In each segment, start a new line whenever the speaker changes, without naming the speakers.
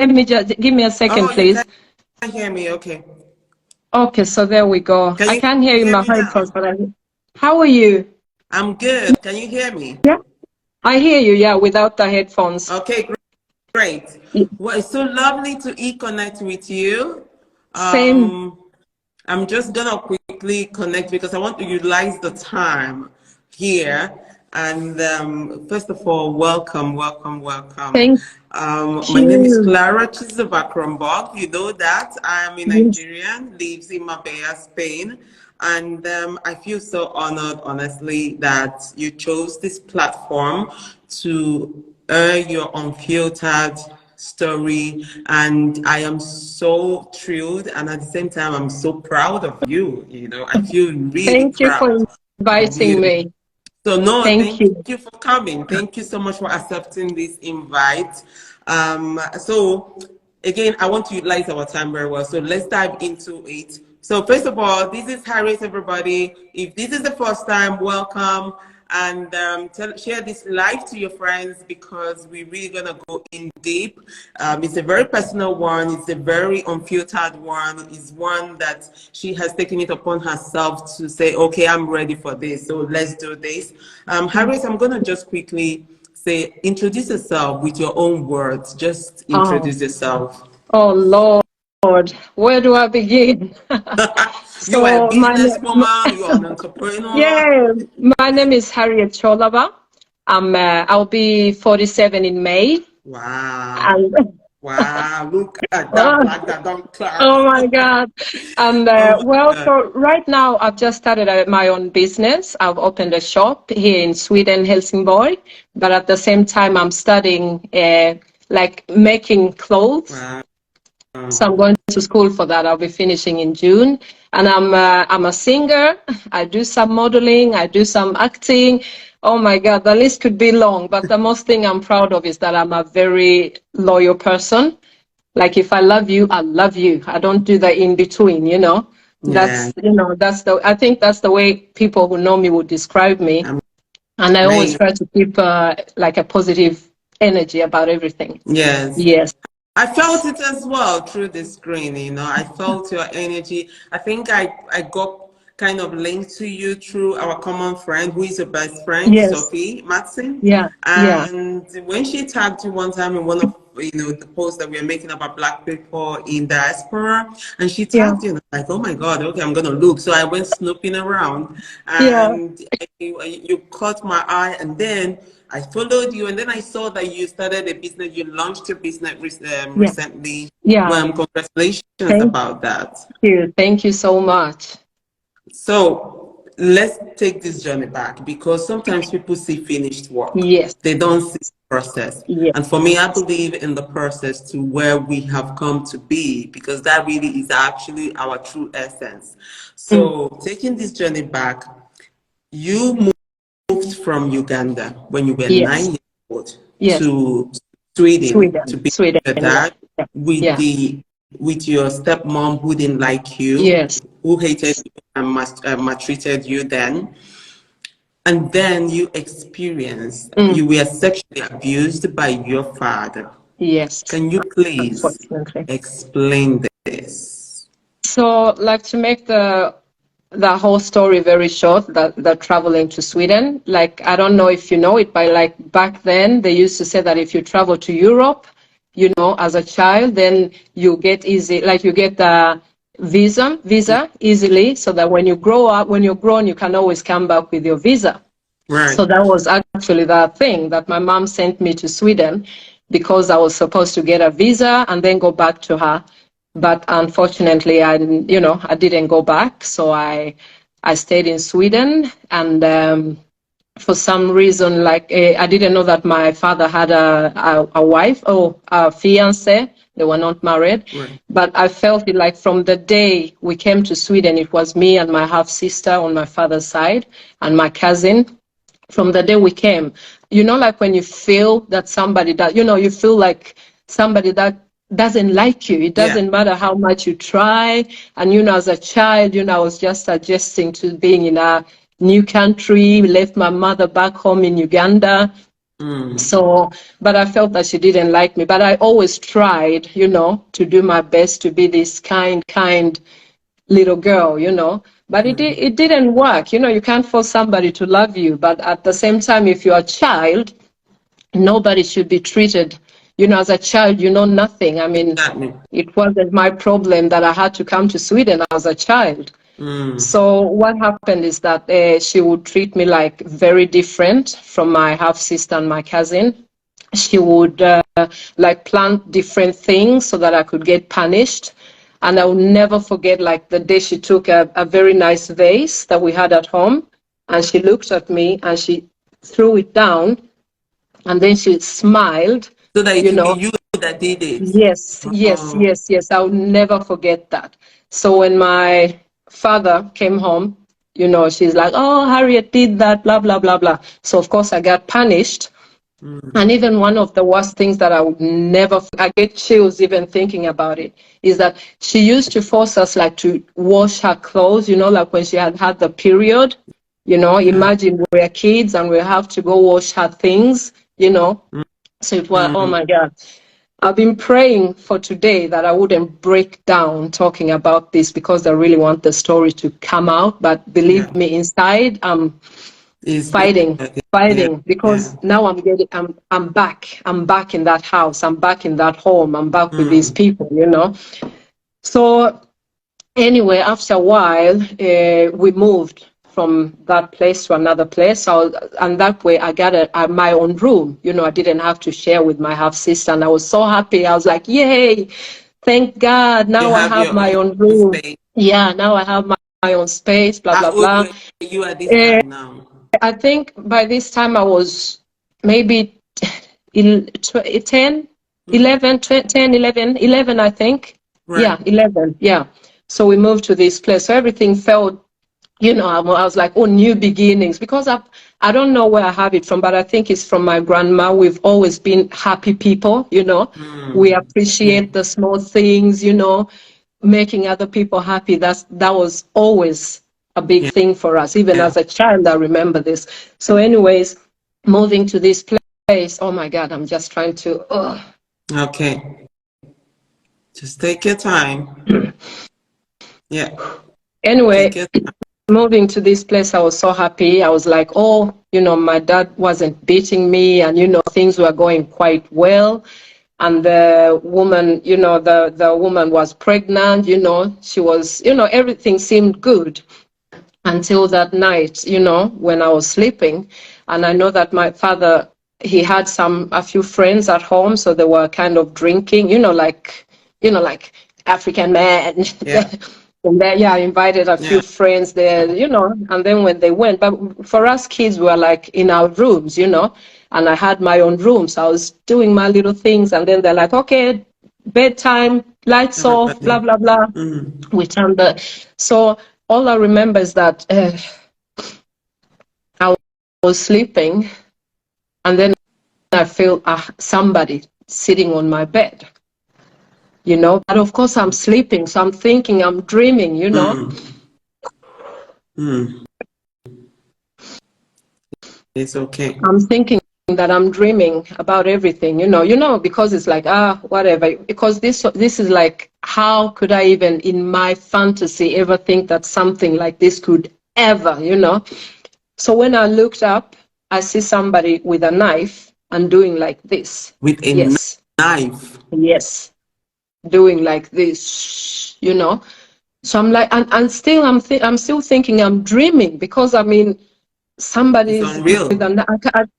me just give me a second,
Oh, you
please.
can hear me. Okay.
Okay, so there we go.
Can
I
you
can't hear you in
hear
my
me
headphones,
now?
but how are you?
I'm good. Can you hear me?
Yeah, I hear you. Yeah, without the headphones.
Okay, great.
Y-
Well, it's so lovely to connect with you.
Same.
I'm just gonna quickly connect because I want to utilize the time here. And first of all, welcome, welcome, welcome.
Thank
My name is
you.
Clara Chizoba. You know that I am a
Yes.
Nigerian, lives in Marbella, Spain. And I feel so honored, honestly, that you chose this platform to air your unfiltered story. And I am so thrilled. And at the same time, I'm so proud of you. You know, I feel really
Thank you for
proud of
inviting
you.
me.
So no,
Thank
thank
you.
you for coming. Thank you so much for accepting this invite. So again, I want to utilize our time very well. So let's dive into it. So first of all, this is Harriet, everybody. If this is the first time, welcome. And share this live to your friends because we're really gonna go in deep. It's a very personal one. It's a very unfiltered one. It's one that she has taken it upon herself to say, okay, I'm ready for this. So let's do this. Harriet, I'm gonna just quickly say, introduce yourself with your own words. Just
Oh,
introduce yourself.
oh Lord, where do I begin?
You are a
So
businesswoman. You are an entrepreneur.
yeah, my name is Harriet Cholaba. I'll be 47 in May.
Wow.
And
Wow. Look at that
oh,
flag that don't clap.
oh my God. And
Oh my
well,
God.
so right now I've just started my own business. I've opened a shop here in Sweden, Helsingborg. But at the same time, I'm studying like making clothes.
Wow.
So I'm going to school for that. I'll be finishing in June. And I'm a singer. I do some modeling. I do some acting. Oh my God, the list could be long. But the most thing I'm proud of is that I'm a very loyal person. Like if I love you, I love you. I don't do the in between, you know.
Yeah.
I think that's the way people who know me would describe me. And I always
Amazing.
try to keep like a positive energy about everything.
Yes.
Yes.
I felt it as well through the screen, you know. I felt your energy. I think I got kind of linked to you through our common friend who is your best friend,
Yes.
Sophie Matson.
Yeah. Yeah.
And when she tagged you one time in one of the posts that we are making about Black people in diaspora, and she
Yeah.
tagged you, and I'm like, oh my God, okay, I'm gonna look. So I went snooping around,
Yeah.
and you caught my eye, and then I followed you, and then I saw that you started a business. You launched your business
Yeah.
recently.
Yeah.
Well, congratulations
Thank
about that.
you. Thank you so much.
So let's take this journey back because sometimes people see finished work.
Yes.
They don't see the process.
Yes.
And for me, I believe in the process to where we have come to be because that really is actually our true essence.
Mm.
So taking this journey back, you moved from Uganda when you were
Yes.
9 years old
Yes.
to Sweden to
Sweden.
be
Sweden.
with your
Yeah.
dad,
Yeah.
with
Yeah.
the with your stepmom who didn't like you,
Yes.
who hated you and maltreated you then. And then
Mm.
you were sexually abused by your father.
Yes.
Can you please
Unfortunately.
explain this?
So, like to make the whole story very short, that traveling to Sweden, like I don't know if you know it, but like back then they used to say that if you travel to Europe, you know, as a child, then you get you get the visa easily, so that when you grow up, when you're grown, you can always come back with your visa.
Right.
So that was actually the thing that my mom sent me to Sweden because I was supposed to get a visa and then go back to her. But unfortunately, I didn't go back. So I stayed in Sweden, and for some reason, I didn't know that my father had a wife or a fiance. They were not married.
Right.
But I felt it like from the day we came to Sweden, it was me and my half sister on my father's side and my cousin. From the day we came, like when you feel that somebody that, you feel like somebody that doesn't like you. It
Yeah.
doesn't matter how much you try. And, as a child, I was just adjusting to being in a new country, left my mother back home in Uganda. So, but I felt that she didn't like me. But I always tried, to do my best to be this kind little girl, But it didn't work. You can't force somebody to love you. But at the same time, if you're a child, nobody should be treated, as a child, nothing. I mean,
Exactly.
it wasn't my problem that I had to come to Sweden as a child. So what happened is that she would treat me like very different from my half sister and my cousin. She would like plant different things so that I could get punished. And I will never forget, like, the day she took a very nice vase that we had at home, and she looked at me and she threw it down, and then she smiled.
So that it will be you that did it.
Yes, yes, yes, yes. I'll never forget that. So when my father came home, she's like, oh, Harriet did that, blah, blah, blah, blah. So, of course, I got punished. And even one of the worst things that I would never, I get chills even thinking about it, is that she used to force us, like, to wash her clothes, like when she had the period, imagine we're kids and we have to go wash her things, So it was, oh my God. I've been praying for today that I wouldn't break down talking about this, because I really want the story to come out. But believe me, inside, I'm fighting, because now I'm back. I'm back in that house. I'm back in that home. I'm back with these people, So anyway, after a while, we moved from that place to another place. And that way I got my own room. I didn't have to share with my half sister. And I was so happy. I was like, yay, thank God. Now I have my own room. Space. Yeah, now I have my own space, blah, blah, blah.
How old were you at this time now?
I think by this time I was maybe 10, 11, I think. Right. Yeah, 11. Yeah. So we moved to this place. So everything felt, I was like, oh, new beginnings, because I don't know where I have it from, but I think it's from my grandma. We've always been happy people, We appreciate the small things, making other people happy. That was always a big thing for us. Even as a child, I remember this. So anyways, moving to this place, oh my God, I'm just trying to,
Okay. Just take your time. Yeah.
Anyway, moving to this place, I was so happy. I was like, oh, my dad wasn't beating me, and, things were going quite well. And the woman, the woman was pregnant, she was, everything seemed good until that night, when I was sleeping. And I know that my father, he had a few friends at home, so they were kind of drinking, like African men. Yeah. And then, I invited a few friends there, and then when they went, but for us kids, we were like in our rooms, and I had my own room. So I was doing my little things, and then they're like, okay, bedtime, lights off, blah, blah, blah. We turned so all I remember is that I was sleeping, and then I feel somebody sitting on my bed. But of course I'm sleeping, so I'm thinking, I'm dreaming,
It's okay.
I'm thinking that I'm dreaming about everything, because it's like, whatever, because this is like, how could I even in my fantasy ever think that something like this could ever, So when I looked up, I see somebody with a knife and doing like this.
With a knife?
Yes. Doing like this, So I'm like, and still I'm still thinking I'm dreaming, because I mean, somebody's with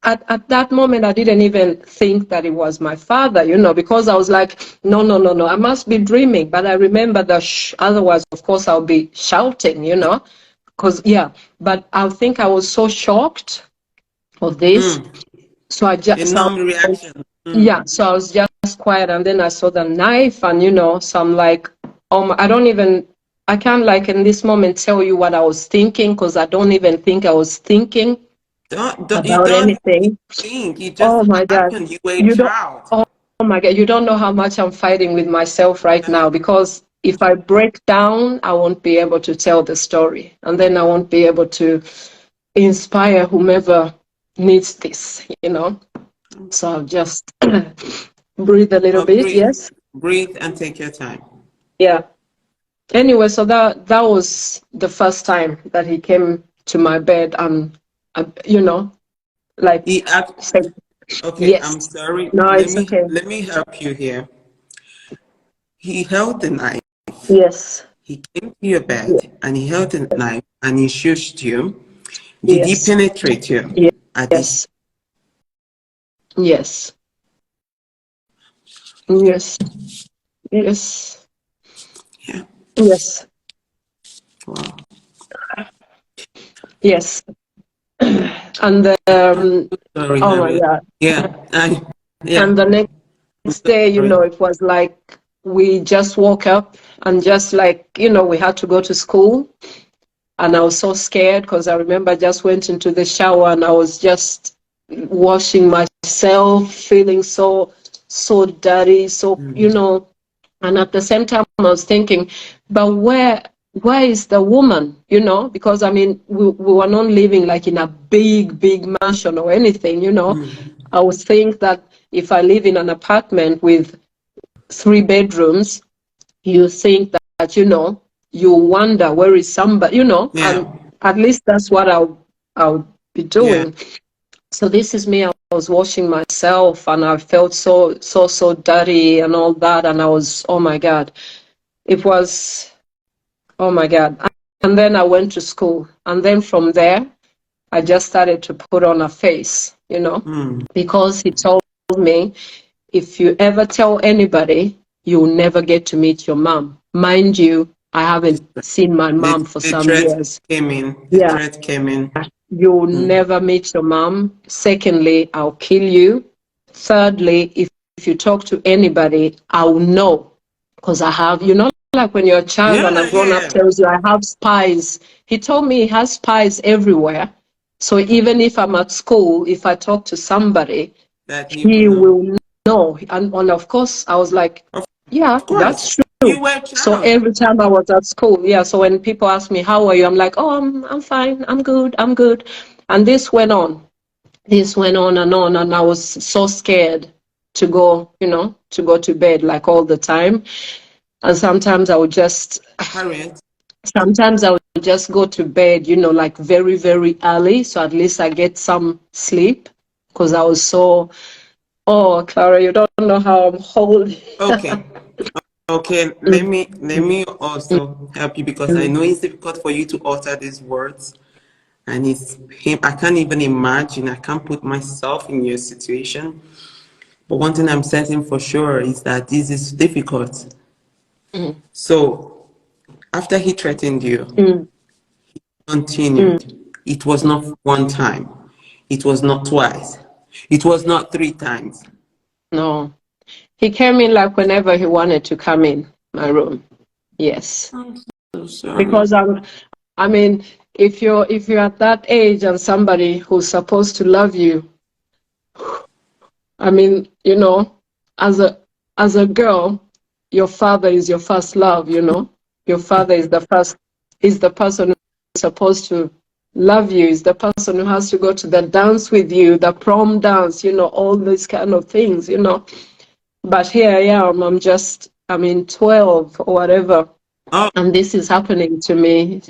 at that moment I didn't even think that it was my father, because I was like, no, I must be dreaming. But I remember otherwise, of course, I'll be shouting, because but I think I was so shocked of this. So I just
reaction.
Yeah, so I was just quiet, and then I saw the knife, and so I'm like, I can't, like, in this moment tell you what I was thinking, because I don't even think I was thinking about anything.
It just
my God,
happened. You were a child.
Oh my God, you don't know how much I'm fighting with myself right now, because if I break down, I won't be able to tell the story, and then I won't be able to inspire whomever needs this, So I'll just breathe a little bit.
Breathe,
Yes.
breathe, and take your time.
Yeah. Anyway, so that was the first time that he came to my bed and, like
He act,
said,
okay,
yes.
I'm sorry.
No, it's okay.
Let me help you here. He held the knife.
Yes.
He came to your bed and he held the knife and he shushed you. Did he
Yes.
penetrate you at this?
Yes. Yes. Yes. Yes.
Yeah.
Yes.
Wow.
Yes. And
Sorry,
oh my
Harriet.
God.
Yeah. Yeah.
And the next day,
Sorry.
it was like we just woke up and just like, we had to go to school. And I was so scared because I remember I just went into the shower and I was just washing myself, feeling so dirty, and at the same time I was thinking, but where is the woman? Because I mean we were not living like in a big mansion or anything. I would think that if I live in an apartment with 3 bedrooms, you think that you wonder where is somebody,
Yeah.
and at least that's what I'll be
Yeah.
doing. So this is me. I was washing myself and I felt so dirty and all that, and I was, oh my God, it was, oh my God. And then I went to school, and then from there I just started to put on a face, because he told me, if you ever tell anybody, you'll never get to meet your mom. Mind you, I haven't seen my mom for
The
some
threat
years.
came in. The
Yeah,
threat came in.
you'll never meet your mom. Secondly, I'll kill you. Thirdly, if you talk to anybody, I'll know. Because I have, like when you're a child and a
Yeah,
grown up
yeah.
tells you, I have spies. He told me he has spies everywhere. So even if I'm at school, if I talk to somebody,
That he will
he
know.
will know. And of course, I was like,
Of
yeah,
course.
that's
You
true.
were a
So
child.
every time I was at school, yeah. So when people ask me, how are you? I'm like, oh, I'm fine. I'm good. I'm good. And this went on. This went on and on. And I was so scared to go, to go to bed like all the time. And
Harriet.
sometimes I would just go to bed, like very, very early. So at least I get some sleep because I was so, oh, Clara, you don't know how I'm holding.
Okay. Okay. Let me also help you because I know it's difficult for you to utter these words. And it's him. I can't even imagine. I can't put myself in your situation. But one thing I'm certain for sure is that this is difficult. So after he threatened you,
Mm, mm,
continued. It was not one time. It was not twice. It was not 3 times.
no. He came in like whenever he wanted to come in my room. Yes.
I'm so sorry.
Because I mean, if you're at that age and somebody who's supposed to love you, I mean, as a girl, your father is your first love. Your father is the person who's supposed to love you, is the person who has to go to the dance with you, the prom dance, all these kind of things. But here I am, I'm in 12 or whatever,
Oh,
and this is happening to me.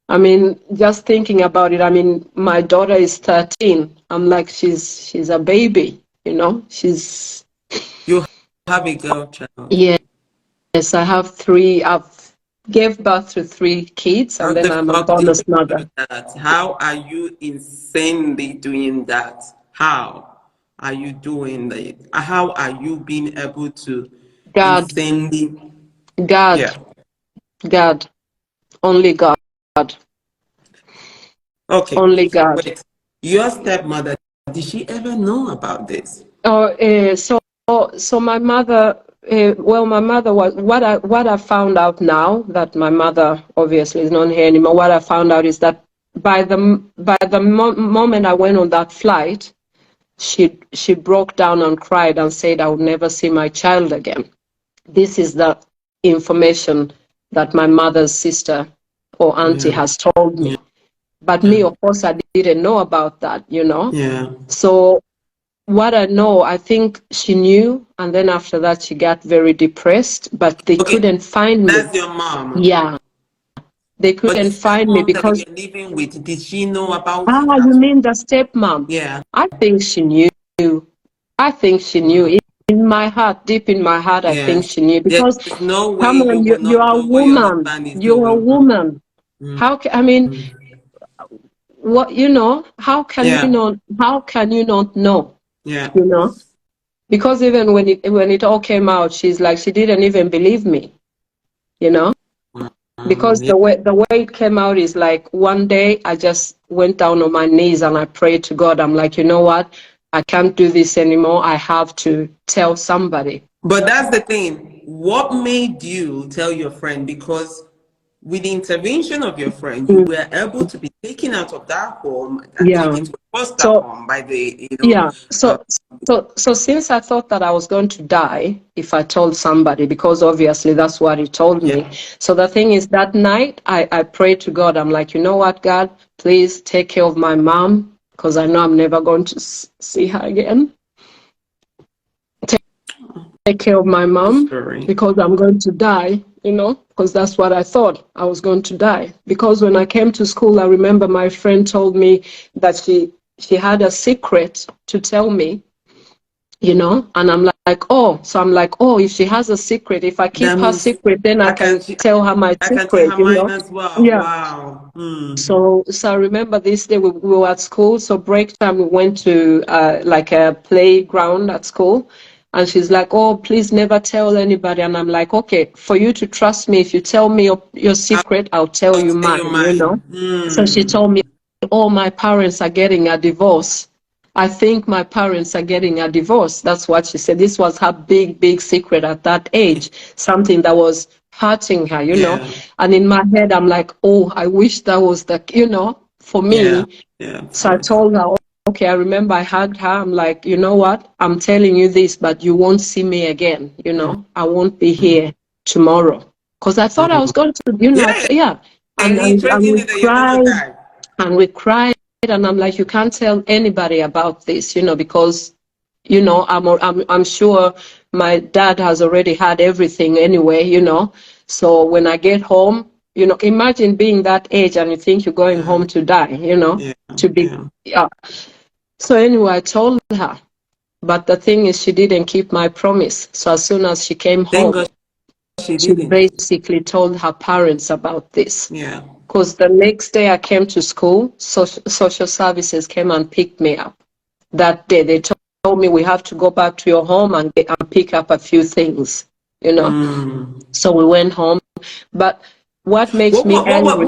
I mean, just thinking about it, I mean, my daughter is 13. I'm like, she's a baby. She's,
you have a girl child.
yes, I have 3, I've gave birth to 3 kids,
How
and then
the
I'm a
fuck did
bonus
you do
mother.
that? How are you insanely doing that? How are you doing that? How are you being able to
God,
insanely,
God,
yeah.
God, only God,
Okay,
only God.
wait. Your stepmother, did she ever know about this?
Oh, so my mother, well, my mother was what I found out now that my mother obviously is not here anymore. What I found out is that by the moment I went on that flight, she broke down and cried and said, I would never see my child again. This is the information that my mother's sister or auntie
Yeah,
has told
yeah,
me. But
yeah,
me, of course, I didn't know about that.
yeah.
So what I know, I think she knew, and then after that she got very depressed, but they
Okay,
couldn't find me.
that's your mom.
Yeah, they
But the
couldn't find me
stepmom that
because,
you're living with, did she know about it
you
at all?
mean the stepmom?
Yeah.
I think she knew. I think she knew.
Wow.
In my heart, deep in my heart, I think
Yes.
she knew because,
There's no way
come
you
on,
will
you
not
are a
know what your
woman.
husband is
You're a
doing.
woman.
Mm.
How can, I mean, what, you know, how can you
Yeah.
not, how can you not know,
Yeah.
you know? Because even when it all came out, she's like, she didn't even believe me, you know? Because
Yeah.
the way it came out is like, one day I just went down on my knees and I prayed to God. I'm like, you know what? I can't do this anymore. I have to tell somebody.
But that's the thing. What made you tell your friend? Because with the intervention of your friend, you
Mm,
were able to be taken out of that home and
yeah.
taken to a foster
So,
home by the,
yeah.
uh,
So since I thought that I was going to die if I told somebody, because obviously that's what he told
yeah.
me. So the thing is, that night I prayed to God. I'm like, you know what, God, please take care of my mom, because I know I'm never going to see her again. Take care of my mom,
Sorry.
because I'm going to die, you know, because that's what I thought, I was going to die. Because when I came to school, I remember my friend told me that she had a secret to tell me, you know, and I'm like, oh, so I'm like, oh, if she has a secret, if I
That
keep her
means
secret, then I can tell her my
I can tell
secret,
her
you
mine
know.
as well.
Yeah.
Wow. Mm.
So I remember this day we were at school. So break time, we went to like a playground at school. And she's like, oh, please never tell anybody. And I'm like, okay, for you to trust me, if you tell me your secret, I'll tell
I'll
you
tell you
mine, you know.
mine.
So she
Mm.
told me, oh, my parents are getting a divorce. I think my parents are getting a divorce. That's what she said. This was her big secret at that age, something that was hurting her, you know.
Yeah.
And in my head, I'm like, oh, I wish that was the, you know, for
Yeah.
me.
Yeah. Of
So I
course.
told her, okay, I remember I hugged her. I'm like, you know what? I'm telling you this, but you won't see me again. You
Mm.
know, I won't be here tomorrow. Because I thought I
Mm.
was going to, you know,
Yeah.
yeah.
And he
And
threatened
we
you that you're gonna
cried
die.
and we cried. And I'm like, you can't tell anybody about this, you know, because, you know, I'm sure my dad has already had everything anyway, you know. So when I get home, you know, imagine being that age and you think you're going
Yeah.
home to die, you know,
Yeah.
to be,
Yeah.
yeah. So anyway, I told her, but the thing is, she didn't keep my promise. So as soon as she came
Thank
home,
God she
she
didn't.
basically told her parents about this.
Yeah.
Because the next day I came to school, social services came and picked me up. That day they told me, we have to go back to your home and pick up a few things, you know.
Mm.
So we went home. But what makes me angry,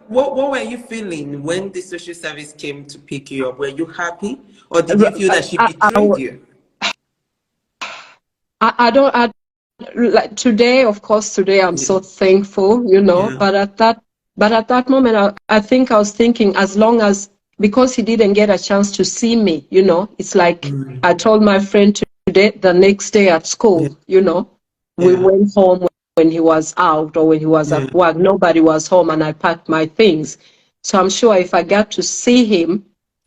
What were you feeling when the social service came to pick you up? Were you happy, or did you feel that she betrayed you?
I don't, like today, of course, today I'm
Yeah.
so thankful, you know,
Yeah.
but at that moment, I think I was thinking, as long as, because he didn't get a chance to see me, you know, it's like
Mm.
I told my friend today, the next day at
Yeah.
school, you know, we
Yeah.
went home when he was out or when he was
Yeah.
at work. Nobody was home and I packed my things. So I'm sure if I got to see him,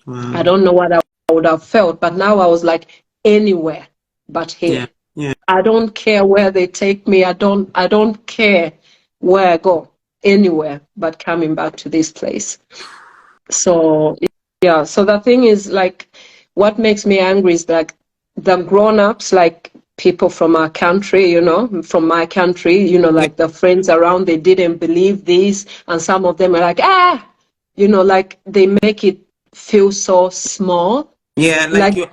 I
Wow.
don't know what I would have felt. But now I was like, anywhere but here.
Yeah. Yeah.
I don't care where they take me. I don't care where I go, anywhere but coming back to this place. So yeah, so the thing is, like, what makes me angry is like the grown-ups, like people from our country, you know, from my country, you know,
Yeah.
like the friends around, they didn't believe this, and some of them are like, you know, like they make it feel so small,
Yeah, like
like
you,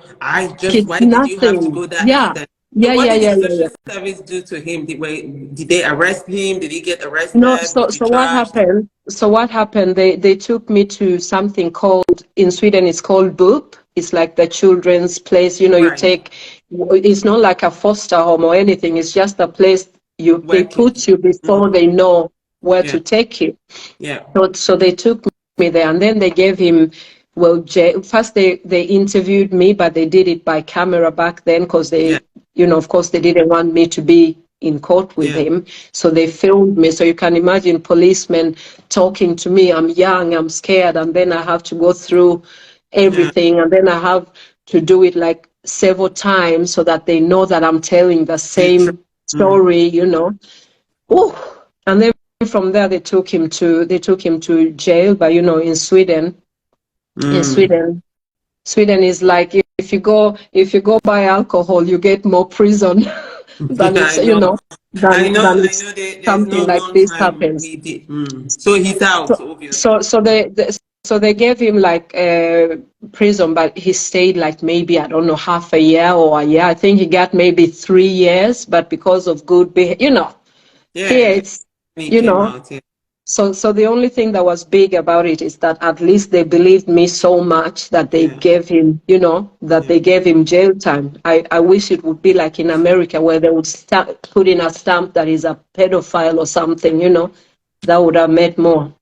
it's
why did you have to
nothing.
go that
Yeah,
extent? So
yeah,
what
yeah,
did the
yeah, yeah, yeah.
social service do to him? Did they arrest him? Did he get
No,
arrested?
so
Was he
so what
charged?
happened? So what happened? They took me to something called, in Sweden it's called BUP. It's like the children's place. You know, you
Right.
take. It's not like a foster home or anything. It's just a place they
Where
put
kids.
you before they know where
Yeah.
to take you.
Yeah.
So they took me there, and then they gave him. Well, first they interviewed me, but they did it by camera back then because
Yeah.
they, you know, of course they didn't want me to be in court with
Yeah.
him. So they filmed me. So you can imagine policemen talking to me. I'm young, I'm scared, and then I have to go through
Yeah.
everything, and then I have to do it like several times so that they know that I'm telling the same story, you know. Oh, and then from there they took him to jail, but you know, in Sweden, Sweden is like, if you go buy alcohol, you get more prison than
Yeah,
it's,
I
you
know.
know, than it's
There's
something
no
like
long
this
time
happens.
he did. So he's out, obviously.
So they gave him like prison, but he stayed like maybe, I don't know, half a year or a year. I think he got maybe 3 years, but because of good behavior, you know, here
Yeah,
it's,
he
you
came
know,
out. Yeah.
so the only thing that was big about it is that at least they believed me so much that they
Yeah.
gave him, you know, that
Yeah.
they gave him jail time. I wish it would be like in America where they would put in a stamp that he's a pedophile or something, you know, that would have meant more.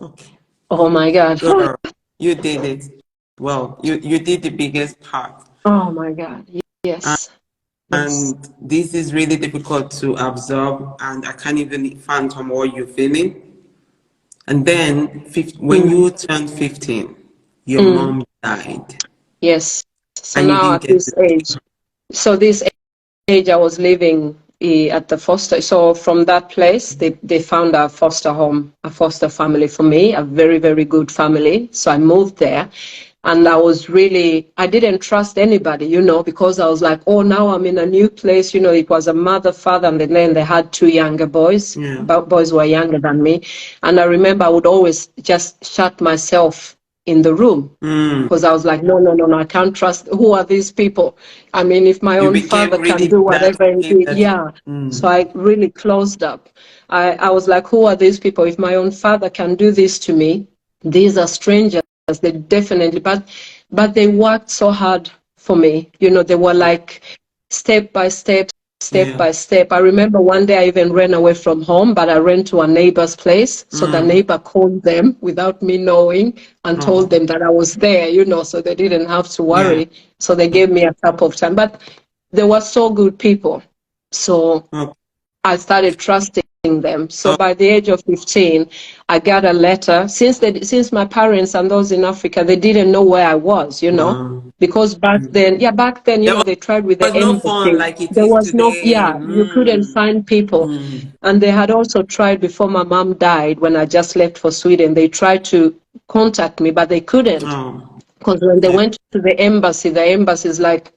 Okay.
Oh my God.
Girl, you did it. Well, you did the biggest part.
Oh my God. Yes. Yes.
And this is really difficult to absorb, and I can't even fathom what you're feeling. And then, when
Mm.
you turned 15, your
Mm.
mom died,
Yes. So
and you
now
didn't
at
get
this
to see
age, so this age I was living at the foster. So from that place, they found a foster home, a foster family for me, a very, very good family. So I moved there. And I didn't trust anybody, you know, because I was like, oh, now I'm in a new place. You know, it was a mother, father, and then they had two younger boys.
Yeah.
Boys were younger than me. And I remember I would always just shut myself in the room because I was like, no, I can't trust. Who are these people? I mean, if my
You
own
became
father can
really
do
that
whatever he
way
did,
that
yeah. So I really closed up. I was like, who are these people? If my own father can do this to me, these are strangers. They definitely, but they worked so hard for me. You know, they were like step by step, step
yeah.
by step. I remember one day I even ran away from home, but I ran to a neighbor's place. So the neighbor called them without me knowing and told
Oh,
them that I was there, you know, so they didn't have to
yeah.
worry. So they gave me a cup of time. But they were so good people. So
Okay.
I started trusting them. So by the age of 15, I got a letter. Since my parents and those in Africa, they didn't know where I was, you know,
Wow.
because back then, you
There
know, they tried with the
was no phone
embassy.
like it
There
is
was no,
today.
yeah, you couldn't find people. And they had also tried before my mom died, when I just left for Sweden, they tried to contact me, but they couldn't.
Oh,
Because when they
yeah.
went to the embassy is like,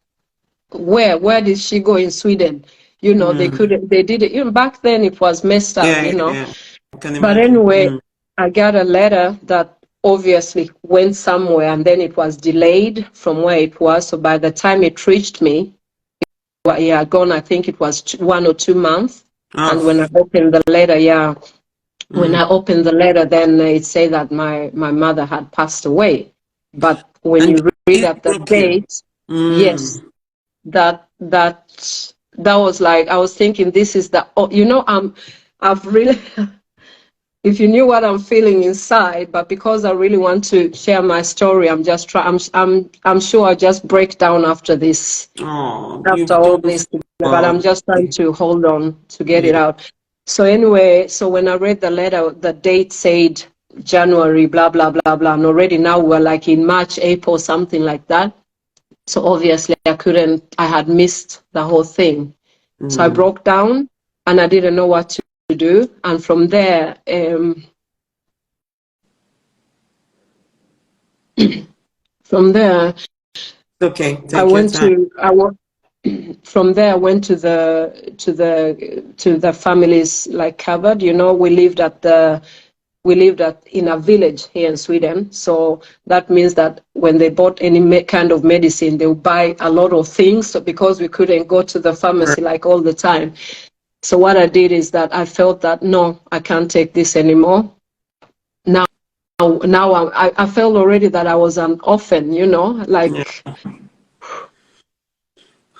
where did she go in Sweden? You know, they did it. Even back then it was messed up,
Yeah,
you
yeah,
know.
yeah. I can
But
imagine.
anyway, I got a letter that obviously went somewhere and then it was delayed from where it was. So by the time it reached me, well, yeah, gone, I think it was 1 or 2 months. And when
Oh,
I opened the letter, when I opened the letter, then it said that my mother had passed away. But when
and
you read
it
at the
broke you.
date, yes, that was like, I was thinking, this is the, you know, I've really if you knew what I'm feeling inside, but because I really want to share my story, I'm just trying. I'm sure I'll just break down after this,
Oh,
after
you've
all
done
this. But I'm
well.
just trying to hold on to get it
Yeah.
out. So anyway, so when I read the letter, the date said January, blah blah blah blah, and already now we're like in March, April, something like that. So obviously I had missed the whole thing. So I broke down and I didn't know what to do. And from there, from there,
Okay,
I
take your
went
time.
to I went from there. I went to the family's like cupboard. You know, we lived in a village here in Sweden. So that means that when they bought any kind of medicine, they would buy a lot of things. So because we couldn't go to the
Right.
pharmacy like all the time. So what I did is that I felt that no, I can't take this anymore. Now I felt already that I was an orphan, you know,
Yeah.
like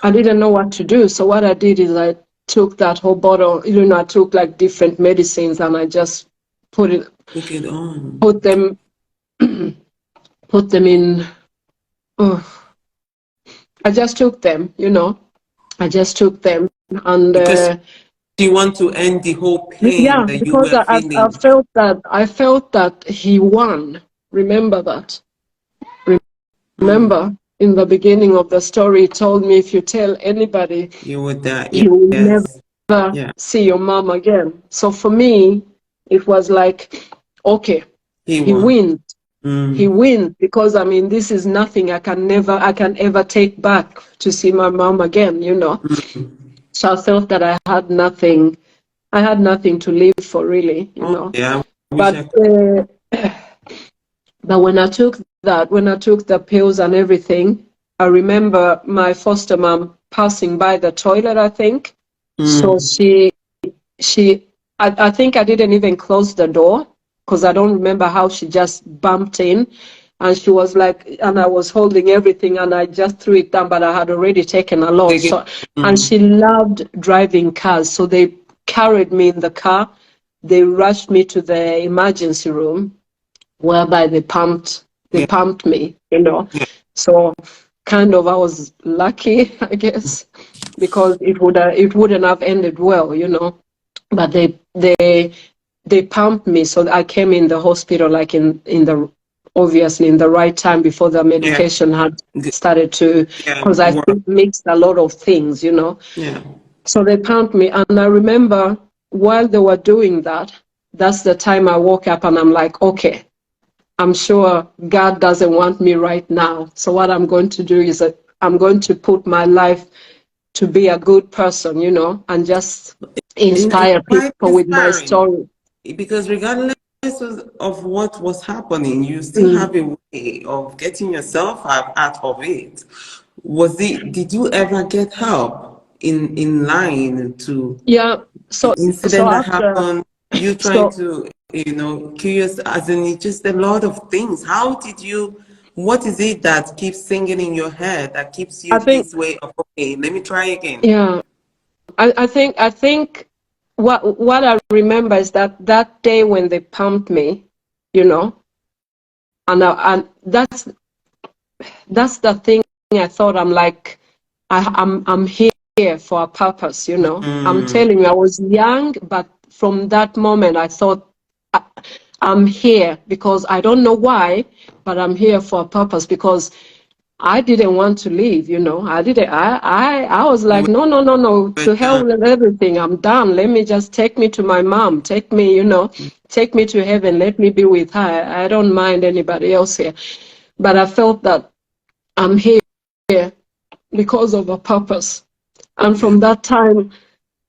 I didn't know what to do. So what I did is I took that whole bottle, you know, I took like different medicines and I just
Look it on.
put them, put them in. Oh, I just took them, you know, I just took them and
Because you want to end the whole pain
yeah,
that you
because
were
I
feeling.
felt that he won. Remember that. Remember, in the beginning of the story, he told me, if you tell anybody,
You would die.
you will
Yes.
never
Yeah.
see your mom again. So for me, it was like, okay,
He
he
won.
wins. He wins, because I mean, this is nothing I can ever take back to see my mom again, you know. So I felt that I had nothing to live for, really, you
Oh,
know.
yeah. I wish
But
I could.
but when I took the pills and everything, I remember my foster mom passing by the toilet, I think. So I think I didn't even close the door, because I don't remember how she just bumped in. And she was like, and I was holding everything, and I just threw it down, but I had already taken a lot.
Take it.
So, and she loved driving cars. So they carried me in the car. They rushed me to the emergency room, whereby they pumped
Yeah.
me, you know.
Yeah.
So kind of I was lucky, I guess, because it wouldn't have ended well, you know. But they pumped me, so I came in the hospital like in the obviously in the right time, before the
Yeah.
medication had
Good.
started to,
Yeah.
because I
Wow.
think mixed a lot of things, you know.
Yeah.
So they pumped me, and I remember while they were doing that, that's the time I woke up, and I'm like, okay, I'm sure God doesn't want me right now. So what I'm going to do is that I'm going to put my life to be a good person, you know, and just
It's
inspire
quite
people with my
inspiring,
story.
because regardless of what was happening, you still
Mm.
have a way of getting yourself out of it. Did you ever get help in line to
Yeah.
the
So
incident that
after,
happened? You trying
so
to, curious, as in it's just a lot of things. What is it that keeps singing in your head that keeps
I
you
think,
this way of, okay, let me try again?
yeah, I think what I remember is that day when they pumped me, you know, and that's the thing. I thought, I'm like, I'm here for a purpose, you know. I'm
Mm,
telling you, I was young, but from that moment I thought, I, I'm here because I don't know why, but I'm here for a purpose, because I didn't want to leave, you know. I didn't. I was
you
like, no, no, no, no.
were
To hell
done.
with everything. I'm done. Let me just take me to my mom. Take me, you know, take me to heaven. Let me be with her. I don't mind anybody else here. But I felt that I'm here because of a purpose. And
Yeah.
from that time,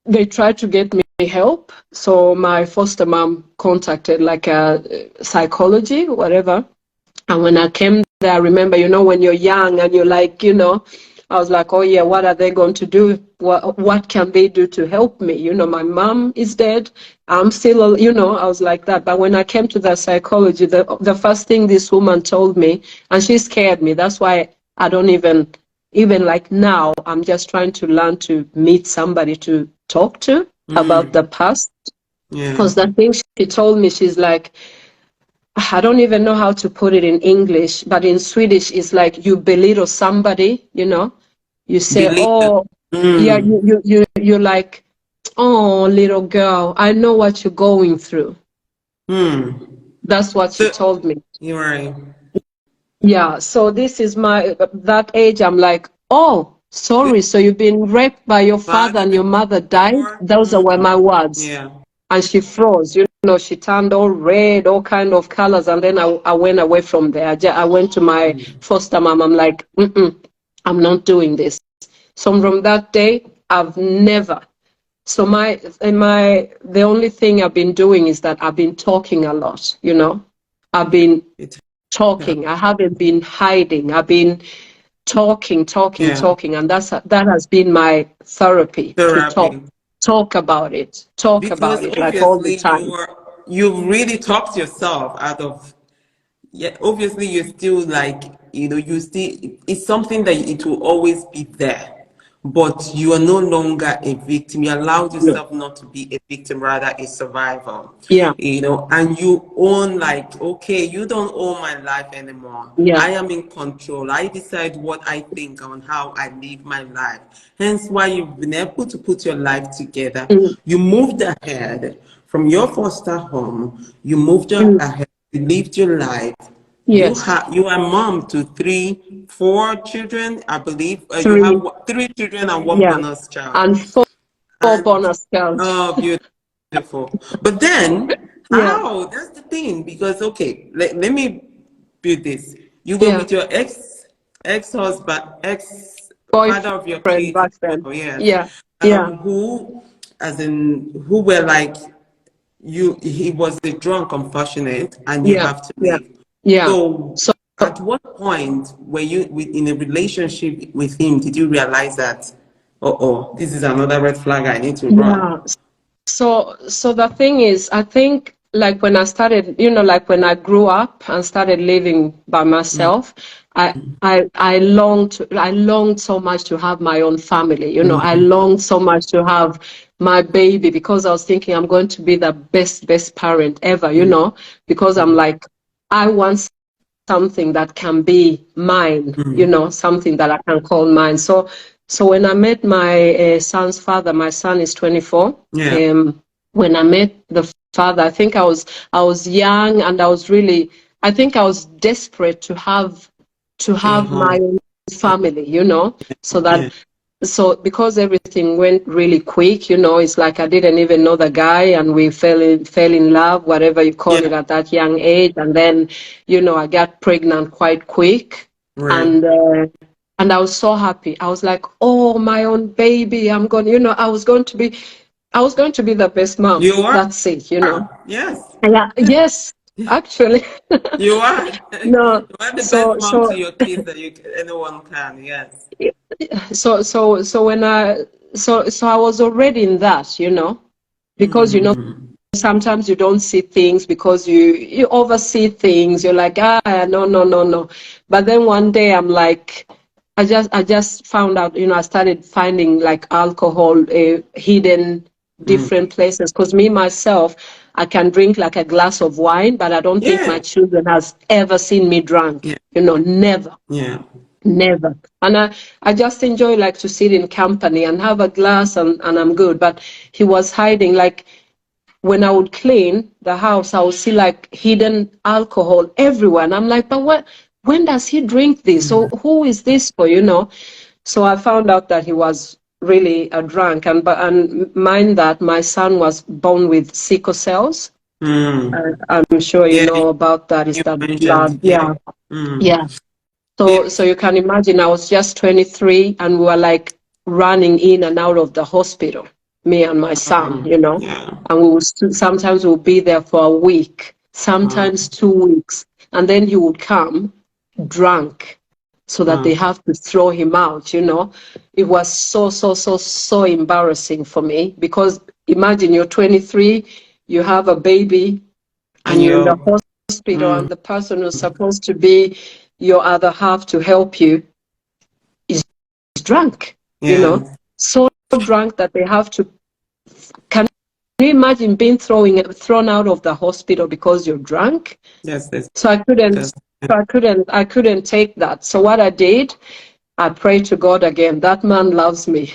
they tried to get me help. So my foster mom contacted like a psychology, whatever. And when I came there, I remember, you know, when you're young and you're like, you know, I was like, oh yeah, what are they going to do? What can they do to help me? You know, my mom is dead. I'm still, you know, I was like that. But when I came to the psychology, the first thing this woman told me, and she scared me. That's why I don't even like now, I'm just trying to learn to meet somebody to talk to about
Mm,
the past.
yeah.
Because the thing she told me, she's like, I don't even know how to put it in English, but in Swedish, it's like you belittle somebody, you know. You say,
Believe them.
oh, yeah,
Mm,
you're like, oh, little girl, I know what you're going through.
mm.
That's what she
So
told me.
you're right.
Yeah, so this is that age, I'm like, oh, sorry, so you've been raped by your father and
Father
your mother died?
before.
Those were my words.
Yeah.
And she froze, you know, she turned all red, all kind of colors. And then I went away from there. I went to my foster mom. I'm like, I'm not doing this. So from that day, I've never. So the only thing I've been doing is that I've been talking a lot, you know. I've been
It helps.
talking. I haven't been hiding. I've been talking, talking,
Yeah.
talking, and that has been my therapy, to
Therapy.
talk about
Because
it, like all the
obviously
time.
you've really talked yourself out of, yeah, obviously you're still like, you still, it's something that it will always be there, but you are no longer a victim. You allowed
Yeah,
yourself not to be a victim, rather a survivor,
yeah,
and you own, like, okay, you don't own my life anymore.
yeah,
I am in control. I decide what I think on how I live my life. Hence why you've been able to put your life together.
mm,
You moved ahead from your foster home. You moved
mm,
ahead. You lived your life.
Yes.
You are mom to four children, I believe. You have
Three.
three children and one
Yeah.
bonus child.
And four
And
bonus girls.
oh, beautiful. But then,
Yeah.
how? That's the thing. Because okay, let me build this. You were
Yeah.
with your ex-husband, ex-father of your
Boyfriend
kids
back
as
then.
well, yes.
Yeah. Yeah.
Who, as in, who were like he was a drunk, unfortunate, and you
Yeah.
have to
Yeah.
leave.
Yeah.
So,
So
at what point were you in a relationship with him? Did you realize that, oh, this is another red flag, I need to run?
yeah. So the thing is, I think like when I started, like when I grew up and started living by myself, I longed so much to have my own family. I
Mm-hmm.
longed so much to have my baby because I was thinking I'm going to be the best parent ever, because I'm like, I want something that can be mine, something that I can call mine. So when I met my son's father, my son is 24.
Yeah.
When I met the father, I think I was young, and I think I was desperate to have
A
my
home.
own family, so
Yeah.
that so because everything went really quick, it's like I didn't even know the guy, and we fell in love, whatever you call it,
Yeah.
at that young age. And then, I got pregnant quite quick,
Right.
and I was so happy. I was like, oh, my own baby. I was going to be the best mom.
You are.
That's it.
Yes.
Yeah, yes, actually.
You are.
No,
You are the best
so
mom
so
to your kids that anyone can. Yes.
so when so I was already in that, because
Mm-hmm.
sometimes you don't see things because you oversee things. You're like, no, no, no, no. But then one day I'm like, I just found out, I started finding like alcohol hidden
Mm.
different places, because me myself, I can drink like a glass of wine, but I don't think my
Yeah.
children has ever seen me drunk.
Yeah.
Never.
Yeah.
Never. And I just enjoy like to sit in company and have a glass, and I'm good. But he was hiding, like when I would clean the house, I would see like hidden alcohol everywhere. And I'm like, but when does he drink this? So who is this for, So I found out that he was really a drunk. And mind that my son was born with sickle cells.
Mm.
I'm sure you
Yeah.
know about that. Is
You
that blood?
mentioned. Yeah.
Yeah.
Mm.
Yeah.
Yeah.
So you can imagine, I was just 23, and we were like running in and out of the hospital, me and my son,
Yeah.
and sometimes we'll be there for a week,
Wow.
sometimes 2 weeks, and then he would come drunk, so that they
Wow.
have to throw him out. It was so embarrassing for me, because imagine you're 23, you have a baby,
And
and you're in the
you're.
hospital,
Mm.
and the person who's supposed to be your other half to help you is drunk,
Yeah.
so drunk that they have to. Can you imagine being thrown out of the hospital because you're drunk?
Yes. Yes.
So I couldn't.
Yes.
I couldn't take that. So what I did, I prayed to God again. That man loves me.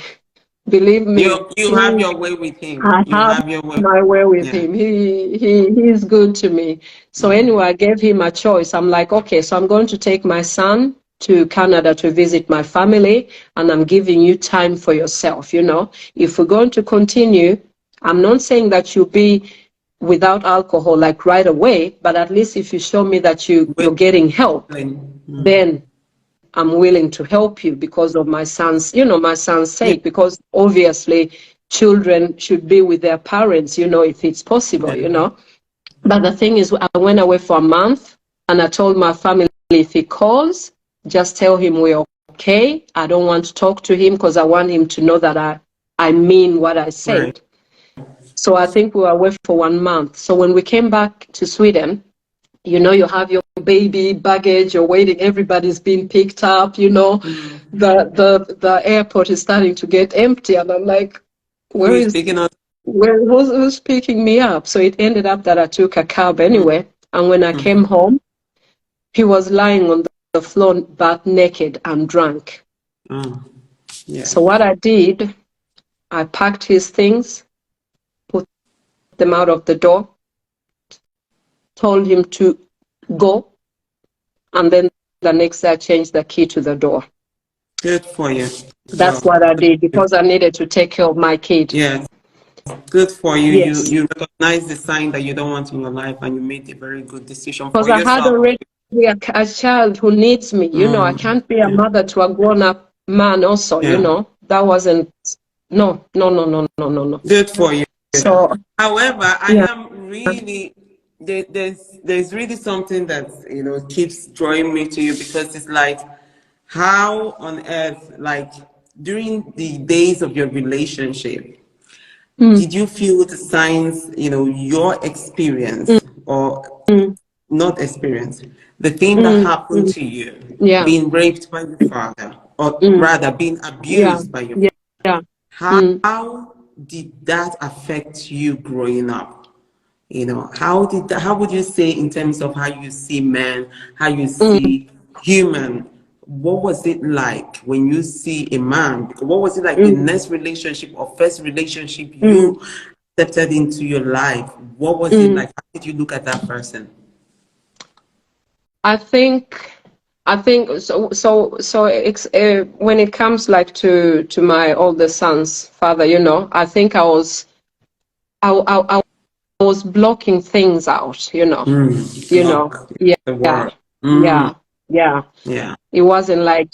Believe me,
You have your way with him.
I
You
have
have your way.
my way with
Yeah.
him. He's good to me. So anyway, I gave him a choice. I'm like, okay, so I'm going to take my son to Canada to visit my family, and I'm giving you time for yourself. If we're going to continue, I'm not saying that you'll be without alcohol like right away, but at least if you show me that you're getting help,
Willing. Mm.
then I'm willing to help you, because of my son's
Yeah.
sake, because obviously children should be with their parents, if it's possible,
Yeah.
But the thing is, I went away for a month, and I told my family, if he calls, just tell him we're okay. I don't want to talk to him, because I want him to know that I mean what I
Right.
said. So I think we were away for 1 month. So when we came back to Sweden, you have your baby baggage, you're waiting, everybody's being picked up,
Mm.
the airport is starting to get empty, and I'm like,
Who
where
is
is
picking up?
who's picking me up? So it ended up that I took a cab anyway, and when I came
Mm-hmm.
home, he was lying on the floor, butt naked and drunk.
Oh, yeah.
So what I did, I packed his things, put them out of the door, told him to go, And then the next day I changed the key to the door.
Good for you.
That's
Well,
what I did because I needed to take care of my kid.
yeah, good for you.
Yes.
You recognize the sign that you don't want in your life, and you made a very good decision
Because
for
I had
yourself.
already a child who needs me. I can't be a mother to a grown-up man also,
Yeah.
That wasn't, no.
Good for you.
So,
However, I
yeah.
am really there's really something that keeps drawing me to you, because it's like, how on earth, like, during the days of your relationship, did you feel the signs, your experience, or not experience, the thing that happened to you,
Yeah.
being raped by your father, or rather being
Yeah.
abused by your
Yeah. Yeah.
how did that affect you growing up? How would you say, in terms of how you see men, how you see human, what was it like when you see a man? What was it like the next relationship or first relationship you accepted into your life? What was it like? How did you look at that person?
I think when it comes like to my oldest son's father, I think I was blocking things out,
Block the
yeah,
word.
yeah.
Yeah.
It wasn't like,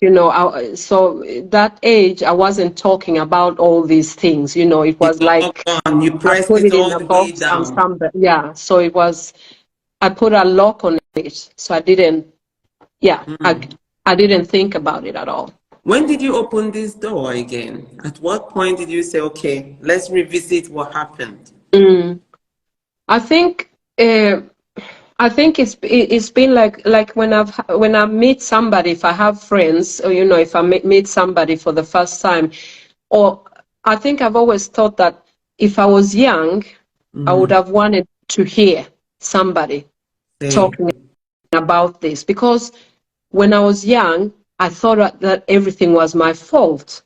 so that age, I wasn't talking about all these things, it
You
was
locked
like
on, you
I
pressed
put
it
it in
all
a
the way
box and
down.
so it was, I put a lock on it. So I didn't, I didn't think about it at all.
When did you open this door again? At what point did you say, okay, let's revisit what happened?
I think, it's been like when I meet somebody, if I have friends, or if I meet somebody for the first time, or I think I've always thought that if I was young, I would have wanted to hear somebody talking
Same.
about this, because when I was young, I thought that everything was my fault,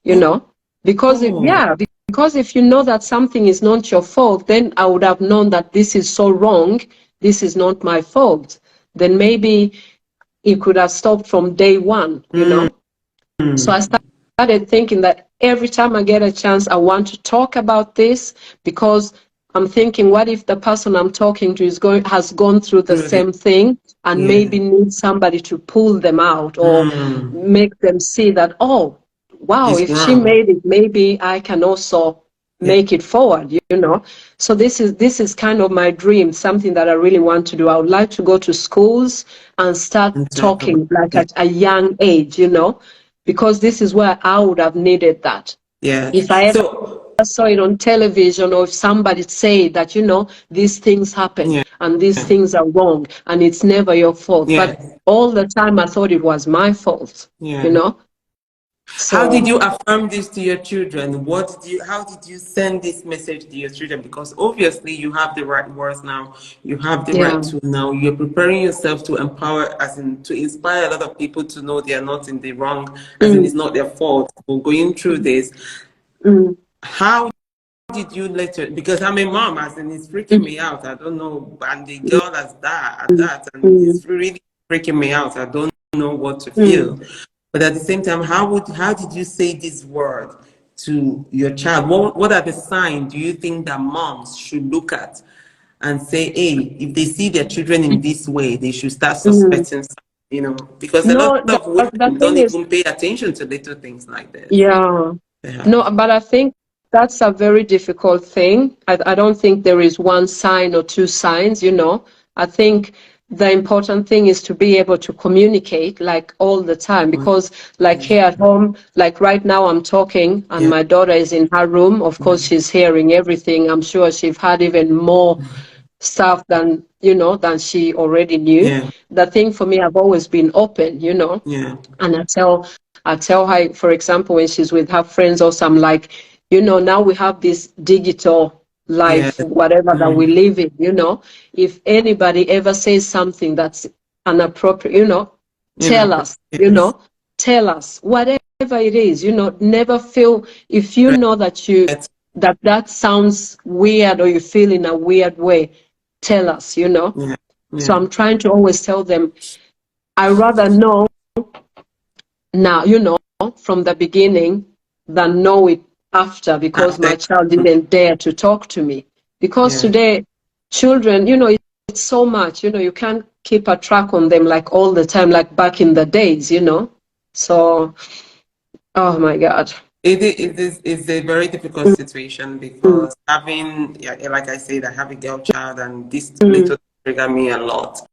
because
Oh,
because if you know that something is not your fault, then I would have known that this is so wrong, this is not my fault. Then maybe it could have stopped from day one. So I started thinking that every time I get a chance, I want to talk about this, because I'm thinking, what if the person I'm talking to has gone through the
through the,
same thing and
yeah.
maybe needs somebody to pull them out or make them see that, oh, wow,
It's
if she
wrong.
made it, maybe I can also
Yeah,
make it forward. So this is kind of my dream, something that I really want to do. I would like to go to schools and start
and talk about
talking like
it.
at a young age, because this is where I would have needed that.
Yeah.
If I ever
So,
saw it on television, or if somebody say that, these things happen
yeah,
and these things are wrong and it's never your fault.
yeah,
But all the time I thought it was my fault, you
yeah.
know?
How
So,
did you affirm this to your children? How did you send this message to your children? Because obviously you have the right words now, you have the right
yeah.
tool now, you're preparing yourself to empower, as in to inspire a lot of people to know they are not in the wrong, as in
Mm,
it's not their fault for going through this.
mm,
How did you let it? Because I'm a mom, as in it's freaking
mm,
me out. I don't know, and the girl has that,
mm,
and
mm,
it's really freaking me out. I don't know what to
mm.
feel. But at the same time, how did you say this word to your child? What are the signs do you think that moms should look at and say, hey, if they see their children in this way, they should start
Mm.
suspecting something, because a lot
No,
of
the
women don't
thing is,
even pay attention to little things like this.
yeah.
Yeah.
No, but I think that's a very difficult thing. I don't think there is one sign or two signs. I think the important thing is to be able to communicate like all the time, because like here at home, like right now I'm talking and
Yeah.
my daughter is in her room. Of course, she's hearing everything. I'm sure she's had even more stuff than she already knew.
Yeah.
The thing for me, I've always been open.
Yeah.
And I tell her, for example, when she's with her friends or some, like, now we have this digital
Yeah.
life, whatever that we live in. If anybody ever says something that's inappropriate, tell us,
Yes.
tell us, whatever it is, never feel, if you know
Right.
that sounds weird or you feel in a weird way, tell us.
Yeah.
So
Yeah.
I'm trying to always tell them, I rather know now, from the beginning than know it after, because
After,
my child didn't dare to talk to me. Because
yeah.
today, children, it's so much, you can't keep a track on them like all the time, like back in the days. So, oh my God.
It's a very difficult situation
Mm,
because having, yeah, like I said, I have a girl child, and this
mm,
little trigger me a lot.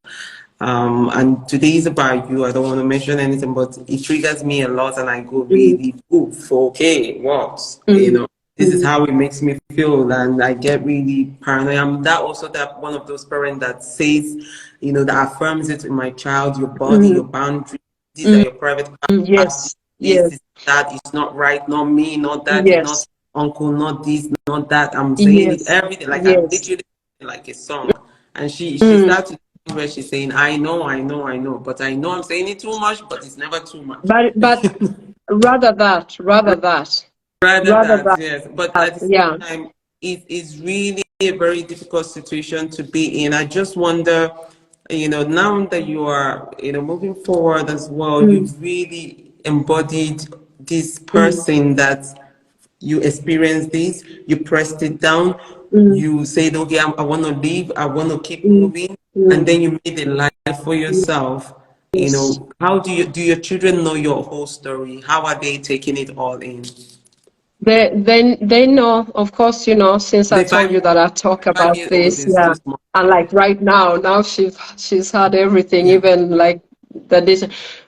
And today is about you. I don't want to mention anything, but it triggers me a lot, and I go
mm,
really, oof, okay, what?
mm,
This is
mm,
how it makes me feel, and I get really paranoid. I'm that one of those parents that says, that affirms it in my child, your body,
mm,
your boundaries, these are
mm,
your private parts,
yes,
this
yes,
is that, is not right, not me, not daddy, not
yes,
uncle, not this, not that. I'm saying it
yes,
everything, like I'm
yes.
literally like a song. And she
Mm.
started where she's saying, I know, I know, I know, but I know I'm saying it too much, but it's never too much.
But rather that, rather that,
Rather
rather
that, yes. But
that,
at the same
yeah.
time, it is really a very difficult situation to be in. I just wonder, now that you are, moving forward as well,
Mm,
you've really embodied this
mm,
person that you experienced this, you pressed it down,
mm,
you said, okay, I want to leave, I want to keep
mm,
moving, and
mm,
then you made a life for yourself.
yes.
How do your children know your whole story? How are they taking it all in?
They know, of course, since I
They
told you
five
that I talk
five
about
years old
this,
is
yeah.
too small.
And like right now she's had everything,
Yeah.
even like this.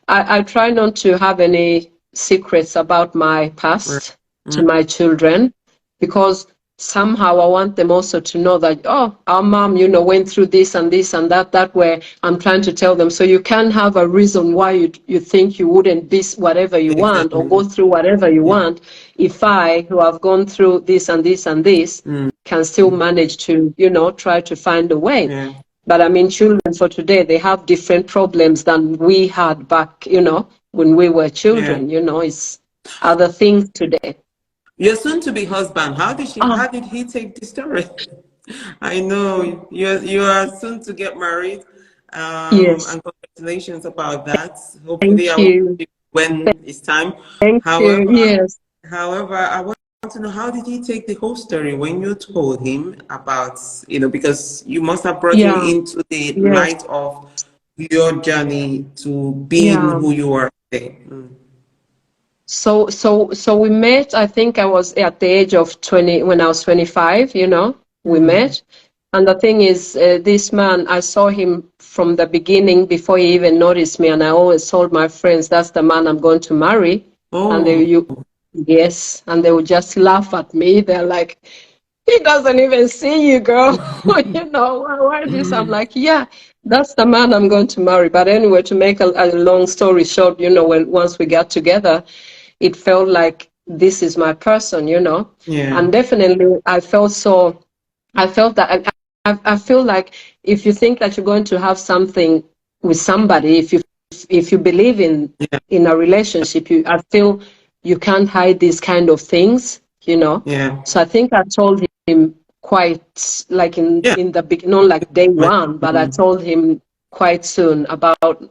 I try not to have any secrets about my
Right.
past to
Mm.
my children, because somehow I want them also to know that, oh, our mom, went through this and this and that. That way I'm trying to tell them. So you can have a reason why you think you wouldn't be whatever you want or go
Exactly.
through whatever you
Yeah.
want, if I, who have gone through this and this and this,
Mm.
can still manage to, try to find a way.
Yeah.
But I mean, children for today, they have different problems than we had back, when we were
Yeah.
children. It's other things today.
Your soon-to-be husband,
Ah,
how did he take the story? I know you are soon to get married,
yes.
and congratulations about that. Hopefully, I
Thank
will
you.
see you when it's time.
Thank
However,
you. Yes.
I want to know, how did he take the whole story when you told him about, because you must have brought him
Yeah.
into the
Yes.
light of your journey to being
Yeah.
who you are today.
So we met, I think I was at the age of 20, when I was 25, we
Mm.
met. And the thing is, this man, I saw him from the beginning before he even noticed me. And I always told my friends, that's the man I'm going to marry. And
Oh,
yes, and they would just laugh at me. They're like, he doesn't even see you, girl. Why this? I'm like, yeah, that's the man I'm going to marry. But anyway, to make a long story short, once we got together, it felt like this is my person.
yeah,
And definitely I felt that I feel like if you think that you're going to have something with somebody, if you believe
yeah,
in a relationship, I feel you can't hide these kind of things.
yeah,
So I think I told him quite like in
yeah.
in the beginning, not like day
But,
one, but I told him quite soon about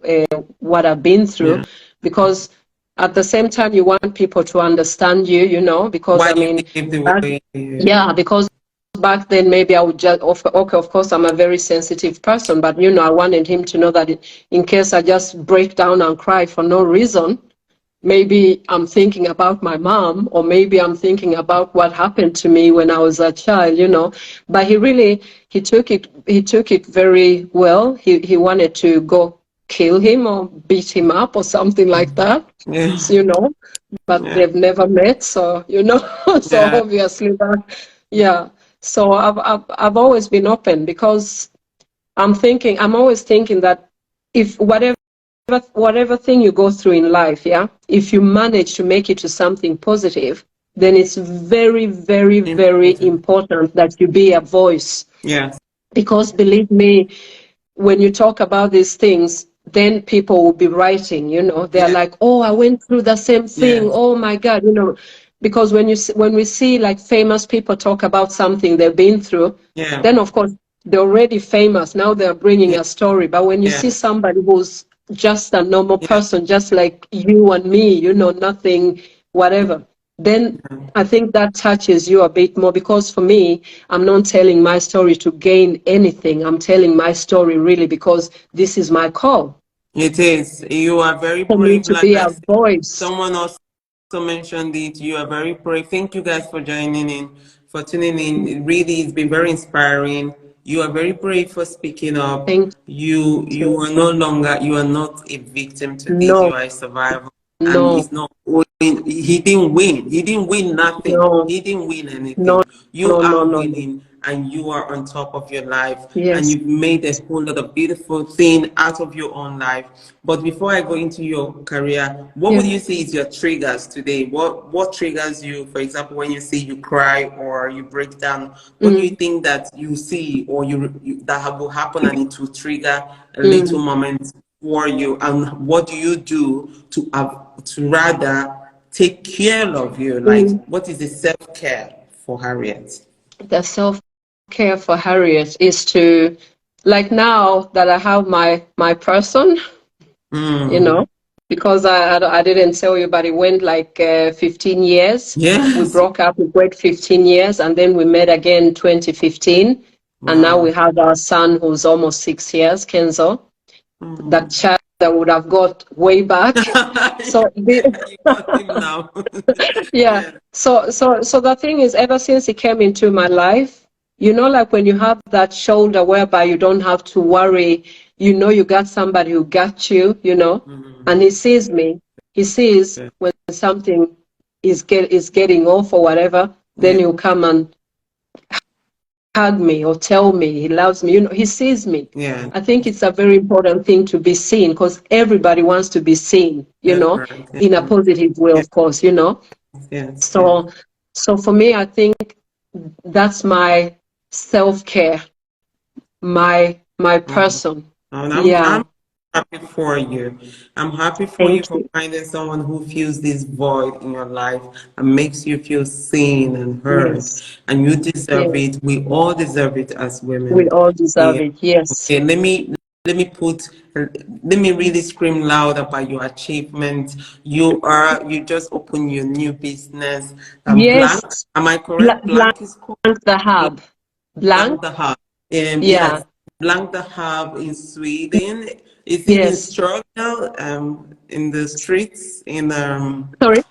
what I've been through,
yeah.
because at the same time you want people to understand you, because
Why
I
you
mean,
behave the
back,
way?
yeah, because back then maybe I would just, okay, of course I'm a very sensitive person, but I wanted him to know that in case I just break down and cry for no reason, maybe I'm thinking about my mom, or maybe I'm thinking about what happened to me when I was a child. But he took it very well. He wanted to go kill him or beat him up or something like that.
Yeah,
So, but
yeah,
they've never met, so so
yeah,
obviously that, yeah. So I've always been open, because I'm always thinking that if whatever thing you go through in life, yeah, if you manage to make it to something positive, then it's very, very, very
important.
important that you be a voice.
Yes,
Because believe me, when you talk about these things, then people will be writing. They're
yeah,
like, oh, I went through the same thing.
yes,
Oh my God. Because when we see like famous people talk about something they've been through,
yeah,
then of course they're already famous. Now they're bringing
yeah,
a story. But when you
yeah,
see somebody who's just a normal
Yeah.
person, just like you and me, you know, nothing, whatever, then I think that touches you a bit more, because for me, I'm not telling my story to gain anything. I'm telling my story really because this is my call.
It is. You are very
For me
brave.
to
Like
be
I
a
said,
voice.
someone also mentioned it. You are very brave. Thank you guys for joining in, for tuning in. It really, it's been very inspiring. You are very brave for speaking up.
Thank
You
you.
are no longer, you are not a victim to this. You
No,
are a survivor. And
no,
it's not winning. He didn't win. He didn't win nothing.
no,
He didn't win
no,
anything. You
no, no,
are
no, no.
winning, and you are on top of your life, and
Yes.
you've made a whole lot of beautiful thing out of your own life. But before I go into your career, what
Yeah.
would you say is your triggers today? What triggers you? For example, when you see you cry or you break down, what do you
Mm,
think that you see or that will happen and it will trigger a little
mm,
moment for you? And what do you do to rather take care of you? Like,
mm.
what is the self-care for Harriet?
The self-care for Harriet is to, like now that I have my person, you
Mm.
know, because I didn't tell you, but it went like 15 years. We
Yes.
broke up, we went 15 years, and then we met again 2015. And now we
Wow.
have our son who's almost 6 years, Kenzo, that
Mm.
child that would have got way back. So
You got him now.
yeah.
Yeah.
So the thing is, ever since he came into my life, you know, like when you have that shoulder whereby you don't have to worry, you know, you got somebody who got you, you know, and
Mm.
he sees me. He sees
Yeah.
when something is getting off or whatever, then
Yeah.
he'll come and hug me or tell me he loves me. You know, he sees me.
Yeah.
I think it's a very important thing to be seen, because everybody wants to be seen, you
That's
know,
right.
in a
Yeah.
positive way,
Yeah.
of course, you know.
Yes. Yeah.
So for me, I think that's my self-care, my
Mm.
person.
And I'm
Yeah,
happy for you. I'm happy for you
thank
for
you.
finding someone who fills this void in your life and makes you feel seen and heard.
Yes,
And you deserve
yes.
it. We all deserve it as
We
women.
all deserve
Yeah.
it. Yes,
Okay. Let me really scream loud about your achievement. You just opened your new business.
yes.
Blank. Am I correct?
Blank
Blank is called.
the hub. Blank.
Blank the Hub.
Yeah.
Yes, Blank the Hub in Sweden. Is it in
Yes.
struggle in the streets in
Sorry.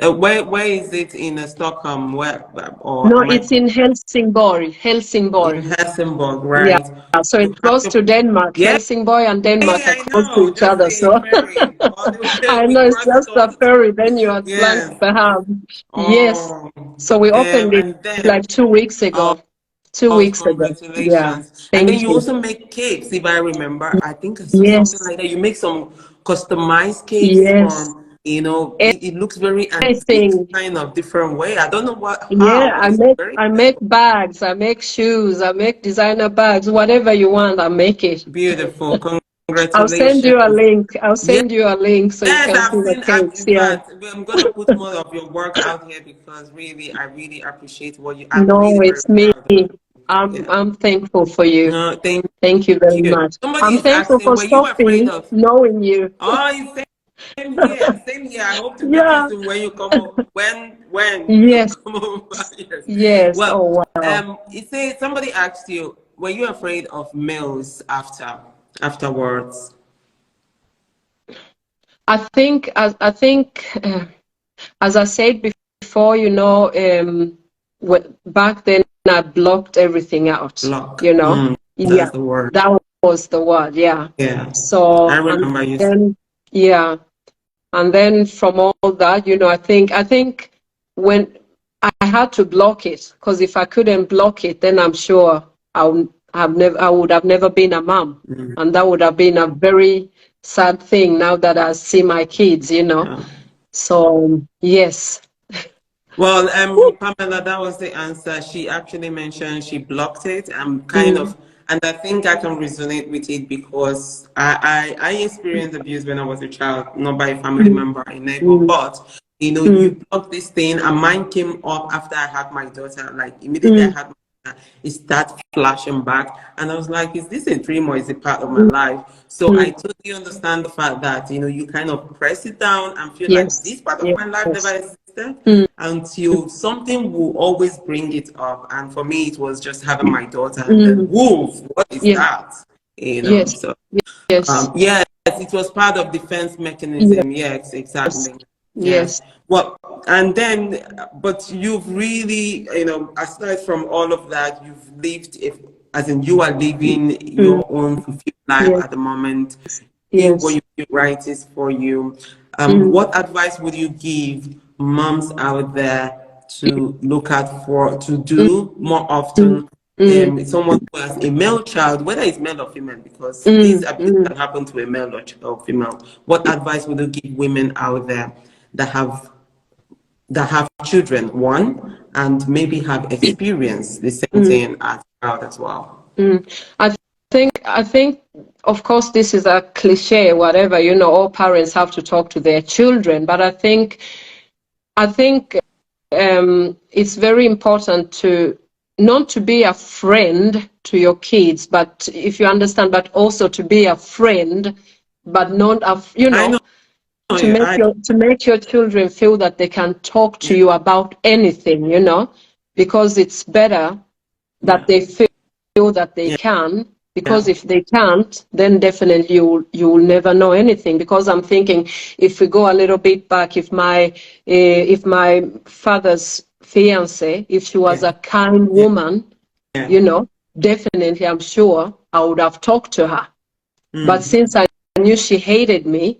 where is it in Stockholm? Where or
No,
am I
it's in Helsingborg.
in
Helsingborg.
Helsingborg,
Yeah.
right?
So
You
it's
have
close
to.
to Denmark.
Yeah,
Helsingborg and Denmark are
I
close to
know.
each
Just
other.
a
So
ferry. All the way
I
we
know it's
cross it
just
all
a
the time.
ferry. Then you are blank
Yes.
the hub. Yes.
Oh,
So we opened it
and then
like 2 weeks
oh,
ago. Two
oh,
weeks ago. Yeah.
congratulations. And then
Thank
you
you.
also make cakes, if I remember. I think I saw something
Yes.
like that. You make some customized cakes
Yes.
from, it looks very antique
Anything.
kind of different way. I don't know
Yeah,
how, but it's very
I make
beautiful.
bags, I make shoes, I make designer bags, whatever you want, I make it.
Beautiful.
I'll send you a
Congratulations.
link. I'll
Yes,
send you a link so you
yes,
can see
I've
the
seen,
cakes.
in
Yeah.
fact, I'm going to put more of your work out here because really, I really appreciate I'm
No,
really very
it's me.
proud of you. Yeah.
I'm thankful for you.
No, thank
Thank you very
you.
much.
Somebody
I'm
is
thankful
asking,
for
were you afraid
Sophie
of?
knowing you.
Oh, same here. Same here. I hope to meet you
Yeah.
soon when you come over. When you
Yes.
come over. Yes.
Yes.
Well,
Oh wow.
it says somebody asked you, were you afraid of males afterwards?
I think as I said before, you know, back then I blocked everything out,
Luck.
you know.
That's
Yeah,
the word.
that was the word, yeah.
Yeah. I
So, and
remember you.
then, yeah, and then from all that, you know, I think when I had to block it, because if I couldn't block it, then I'm sure I would have never been a mom.
Mm,
And that would have been a very sad thing now that I see my kids, you know.
yeah.
So, yes.
Well,
Woo.
Pamela, that was the answer. She actually mentioned she blocked it. I'm kind
Mm,
of, and I think I can resonate with it because I experienced abuse when I was a child, not by a family
mm,
member, a neighbor,
mm,
but you
mm,
block this thing, and mine came up after I had my daughter. Like immediately I
mm,
had. it started flashing back. And I was like, is this a dream or is it part of my life? So I totally understand the fact that, you kind of press it down and feel like
Yes.
this part of
Yes.
my life never existed
Mm.
until something will always bring it up. And for me, it was just having my daughter and then,
Mm.
wolf, what is
Yes.
that?
Yes.
So,
Yes.
yes, it was part of defense
Yes.
mechanism. Yes, exactly. Yes.
Yes.
Well, and then, but you've really, aside from all of that, you've lived, if, as in you are living
Mm.
your own fulfilled life
Yes.
at the moment, doing what
Yes.
you feel right is for you.
Mm.
What advice would you give moms out there to look out for, to do more
Mm.
often?
Mm.
Someone who has a male child, whether it's male or female, because these
Mm.
abuse
Mm.
can happen to a male or female. What advice would you give women out there that have children, one, and maybe have experienced the same
Mm.
thing as child as well?
Mm. I think, of course, this is a cliche, whatever, all parents have to talk to their children, but I think it's very important to not to be a friend to your kids, but if you understand, but also to be a friend, but not a,
I know
to
you.
make your children feel that they can talk to
Yeah,
you about anything, because it's better that
yeah,
they feel that they
yeah,
can,
yeah.
because if they can't, then definitely you will never know anything. Because I'm thinking, if we go a little bit back, if my father's fiance, if she was
Yeah,
a kind
yeah,
woman,
yeah.
definitely I'm sure I would have talked to her. But
Mm.
since I knew she hated me,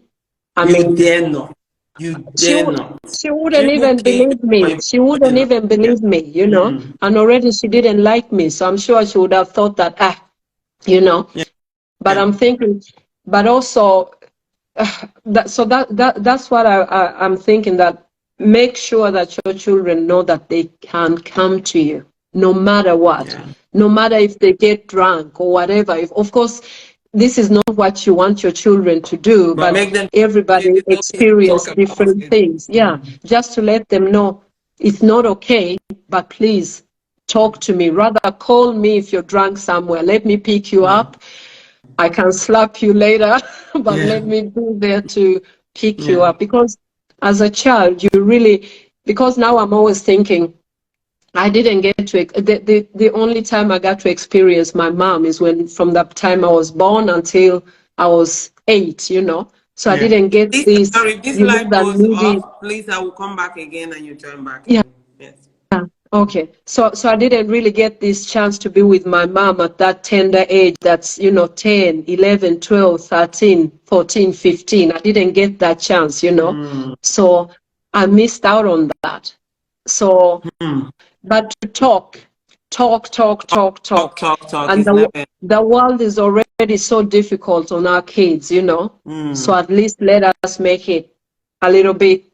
I
You
mean,
dare not. You
she
dare
would
not.
she wouldn't
Triple
even
K
believe
or
me.
even
She wouldn't
enough.
even
Yeah.
believe me.
Mm.
And already she didn't like me. So I'm sure she would have thought that, you know.
Yeah.
But
Yeah.
I'm thinking, but also, that's what I'm thinking, that make sure that your children know that they can come to you no matter what,
Yeah.
no matter if they get drunk or whatever. If, of course, this is not what you want your children to do,
But
but
make them
everybody
it's okay to
experience
talk about
different
it.
things. Yeah, just to let them know it's not okay, but please talk to me. Rather call me if you're drunk somewhere. Let me pick you
Yeah.
up. I can slap you later, but
Yeah.
let me be there to pick you
Yeah.
up. Because as a child, because now I'm always thinking, I didn't get to, the only time I got to experience my mom is from the time I was born until I was 8. So I
Yeah.
didn't get
This,
this,
sorry, if this light
that
goes
needy,
off, please, I will come back again and you join back
yeah.
in. Yes.
Okay. So I didn't really get this chance to be with my mom at that tender age. That's, 10, 11, 12, 13, 14, 15. I didn't get that chance.
Mm.
So I missed out on that. So,
Mm.
but to talk.
Talk
And
is never.
the world is already so difficult on our kids. So
Mm.
at least let us make it a little bit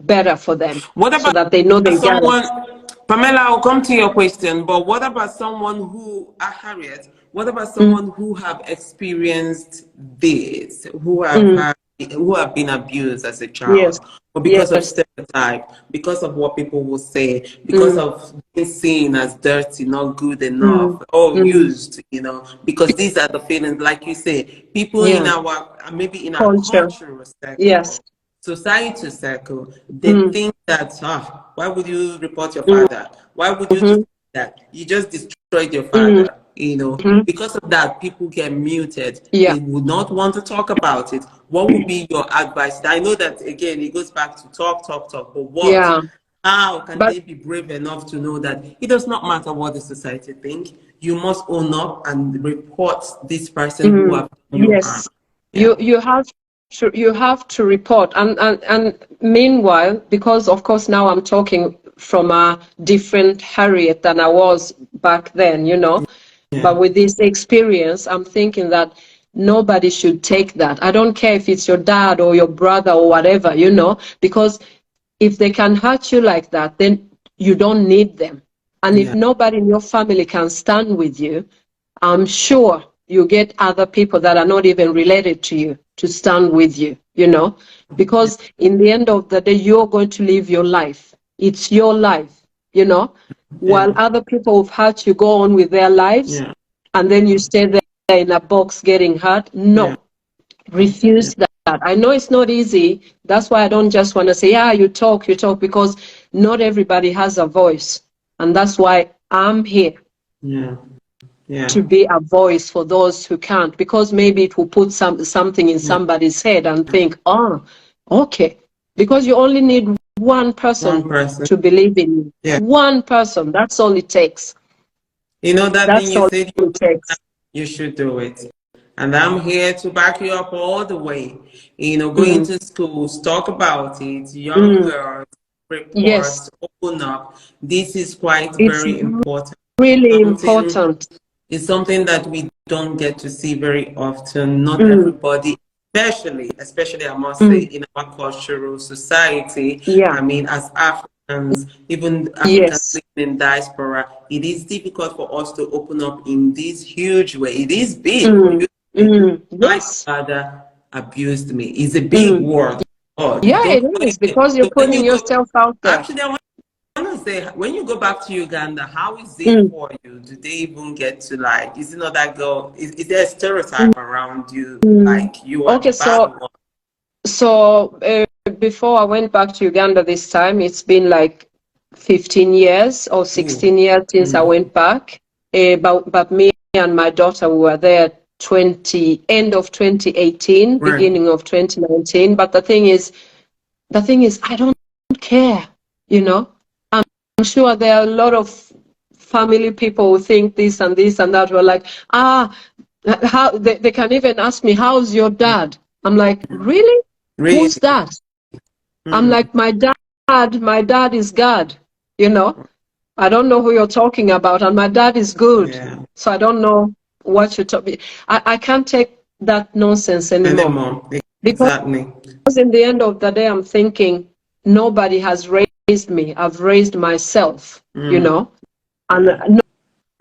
better for them
What
so
about
that they know they got
someone,
it.
Pamela, I'll come to your question, but what about someone who, Harriet, what about
Mm,
someone who have experienced this,
mm.
who have been abused as a
Yes,
child, but because of
yes,
stereotype, because of what people will say, because
mm,
of being seen as dirty, not good
mm,
enough, or
mm,
used, because these are the feelings, like you say, people in
yeah,
our, maybe in our
culture,
cultural
yes,
circle, society circle, they
mm,
think that, why would you report your
mm,
father? Why would you do
mm,
that? You just destroyed your
mm,
father.
mm,
Because of that, people get muted.
yeah,
They would not want to talk about it. What would be your advice? I know that again, it goes back to talk, but what?
yeah,
How can
but
they be brave enough to know that it does not matter what the society think? You must own up and report this person who have done you harm.
yes,
Yeah.
you have to report, and meanwhile, because of course now I'm talking from a different Harriet than I was back then.
Yeah.
But with this experience, I'm thinking that nobody should take that. I don't care if it's your dad or your brother or whatever, because if they can hurt you like that, then you don't need them. And if
Yeah.
nobody in your family can stand with you, I'm sure you get other people that are not even related to you to stand with you,
Yeah.
because in the end of the day, you're going to live your life. It's your life. you know, while other people have had to go on with their lives, and then you stay there in a box getting hurt. No, refuse that. I know it's not easy. That's why I don't just want to say, yeah, you talk, because not everybody has a voice. And that's why I'm here to be a voice for those who can't, because maybe it will put something in somebody's head and think, oh, okay. Because you only need one person to believe in you. One person. That's all it takes.
You know, that
That's
thing you
all
said,
it takes.
you should do it. And I'm here to back you up all the way. You know, going to schools, talk about it, young girls, reports, open up. This is quite very important.
Really important.
It's something that we don't get to see very often. Not everybody, especially I must say, in our cultural society. I mean, as Africans, even Africans living in diaspora, it is difficult for us to open up in this huge way. It is big for you. My father abused me. It's a big word. Oh,
yeah, it is, because you're putting yourself out there.
Actually, I want to say, when you go back to Uganda, how is it for you? Do they even get to, like, is it not that girl? Is there a stereotype around you, like you are the bad one?
So before I went back to Uganda this time, it's been like 15 years or 16 years since I went back. But me and my daughter, we were there end of 2018, beginning of 2019. But the thing is, I don't care, you know. I'm sure there are a lot of family people who think this and that. Were like, how they can even ask me, how's your dad? I'm like, really? Who's that? I'm like, my dad is God, you know. I don't know who you're talking about, and my dad is good. So I don't know what you're talking. I can't take that nonsense anymore.
Exactly.
Because in the end of the day, I'm thinking, nobody has raised me. I've raised myself, you know, and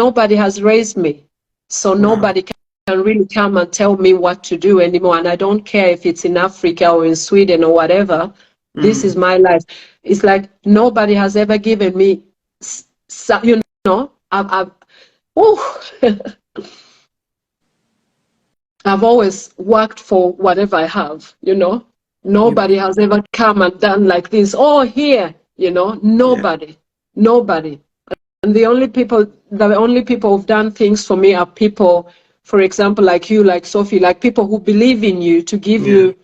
nobody has raised me. So nobody can really come and tell me what to do anymore. And I don't care if it's in Africa or in Sweden or whatever. This is my life. It's like nobody has ever given me, you know, I've always worked for whatever I have, you know. Nobody has ever come and done like this. Oh, here, you know, nobody. And the only people who've done things for me are people, for example, like you, like Sophie, like people who believe in you to give you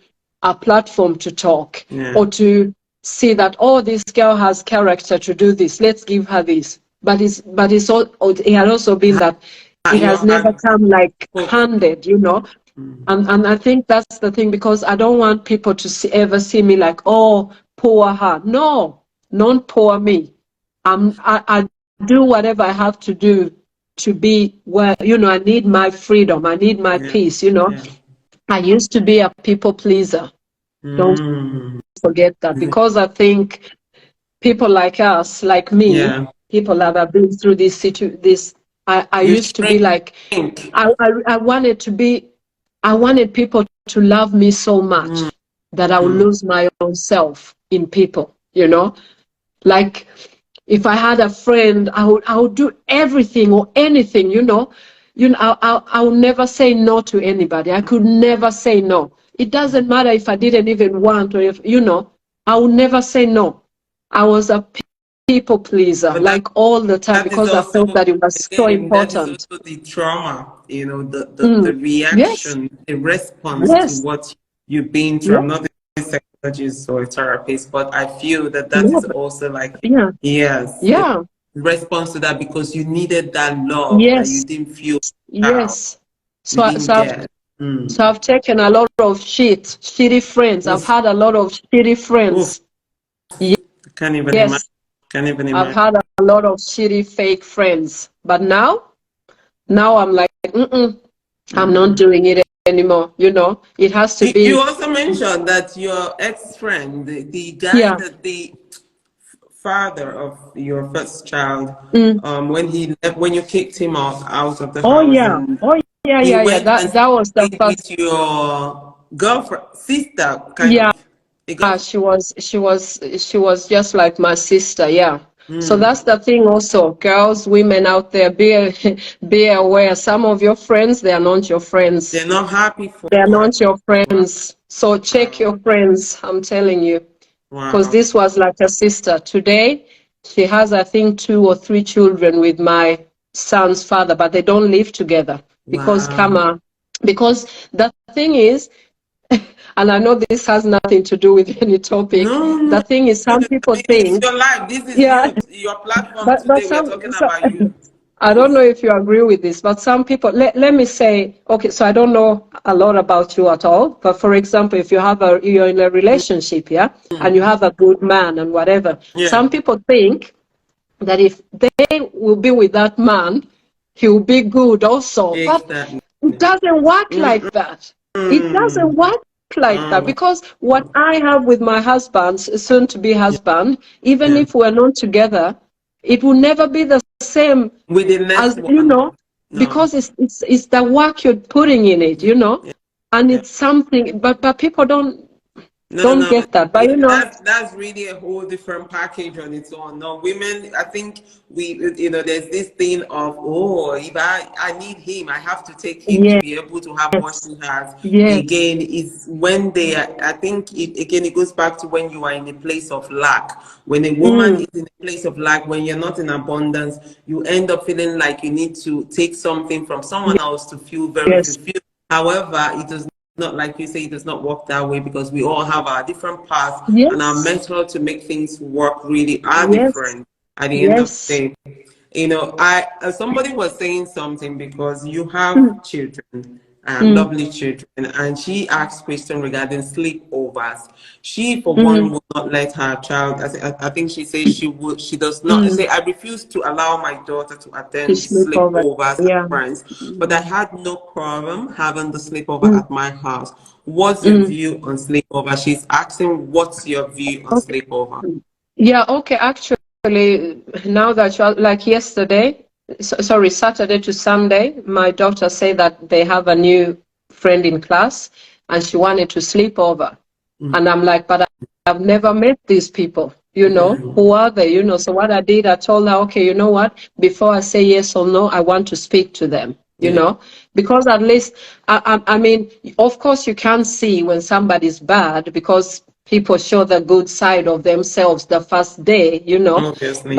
a platform to talk or to see that, oh, this girl has character to do this. Let's give her this. But it had also been that it has never come like handed, you know. And I think that's the thing, because I don't want people to ever see me like, oh, poor her. No, don't poor me. I do whatever I have to do to be where, you know, I need my freedom. I need my peace, you know. I used to be a people pleaser. Don't forget that, because I think people like us, like me, people that have been through this, I used to be like, I wanted people to love me so much that I would lose my own self in people, you know. Like, if I had a friend, I would do everything or anything, you know. I would never say no to anybody. I could never say no. It doesn't matter if I didn't even want, or if, you know, I would never say no. I was a people pleaser, like all the time, because I felt that it was so important.
That is also the trauma, you know, the reaction, the response to what you've been through. I'm not a psychologist or a therapist, but I feel that is also like, response to that, because you needed that love that you didn't feel.
So I've taken a lot of shitty friends. I've had a lot of shitty friends.
Can't even imagine.
I've had a lot of shitty fake friends, but now I'm like, I'm not doing it anymore. You know, it has to be.
You also mentioned that your ex-friend, the guy that the father of your first child, when you kicked him out of the house. That was the first. With your girlfriend, sister, kind of.
She was just like my sister. Yeah. So that's the thing also. Girls, women out there, be aware. Some of your friends, they are not your friends.
They're not happy for
They are
her.
not your friends. So check your friends, I'm telling you. Because
Wow.
this was like a sister. Today, she has, I think, 2 or 3 children with my son's father, but they don't live together. Because
Wow.
because the thing is, and I know this has nothing to do with any topic.
No,
The
no.
thing is, some people
It's
think,
your life. This is
yeah,
youth. Your platform
but
today, we are talking about youth.
I don't know if you agree with this, but some people, let me say, okay, so I don't know a lot about you at all, but for example, if you're in a relationship, yeah, and you have a good man and whatever,
Yeah.
some people think that if they will be with that man, he will be good also. But
Exactly.
it doesn't work like that. It doesn't
Mm.
work like that,
Oh,
because what I have with my husband, soon to be
yeah.
husband, even
Yeah.
if we're not together, it will never be the same
With the next
as, you
one.
know,
No.
because it's the work you're putting in it, you know,
Yeah.
and
Yeah.
it's something, but people
No,
don't
no,
get that. But you know,
that's really a whole different package on its own. No, women, I think there's this thing of, oh, if I need him, I have to take him to
yes,
be able to have what she has.
yes,
Again, is when they are, I think it goes back to when you are in a place of lack. When a woman
mm,
is in a place of lack, when you're not in abundance, you end up feeling like you need to take something from someone else to feel very
yes,
fulfilled. However, it does not, like you say, it does not work that way, because we all have our different paths, and our
yes,
method to make things work really are
yes,
different at the end of
yes,
the day. I somebody was saying something, because you
mm,
have children,
mm,
lovely children, and she asked question regarding sleepovers. She, for one,
mm,
would not let her child. I think she says she would. She does not
mm,
say, I refuse to allow my daughter to
to
attend
sleep over.
sleepovers at
Yeah.
friends, but I had no problem having the sleepover
Mm,
at my house. What's your
mm.
view on sleepover? She's asking, what's your view on
Okay.
sleepover?
Yeah, okay. Actually, now that you're like yesterday, sorry, Saturday to Sunday, my daughter said that they have a new friend in class and she wanted to sleep over. And I'm like, but I've never met these people, you know, who are they, you know? So what I did, I told her, okay, you know what? Before I say yes or no, I want to speak to them, you
Yeah.
know, because at least, I mean, of course you can see when somebody's bad because people show the good side of themselves the first day, you know,
Obviously.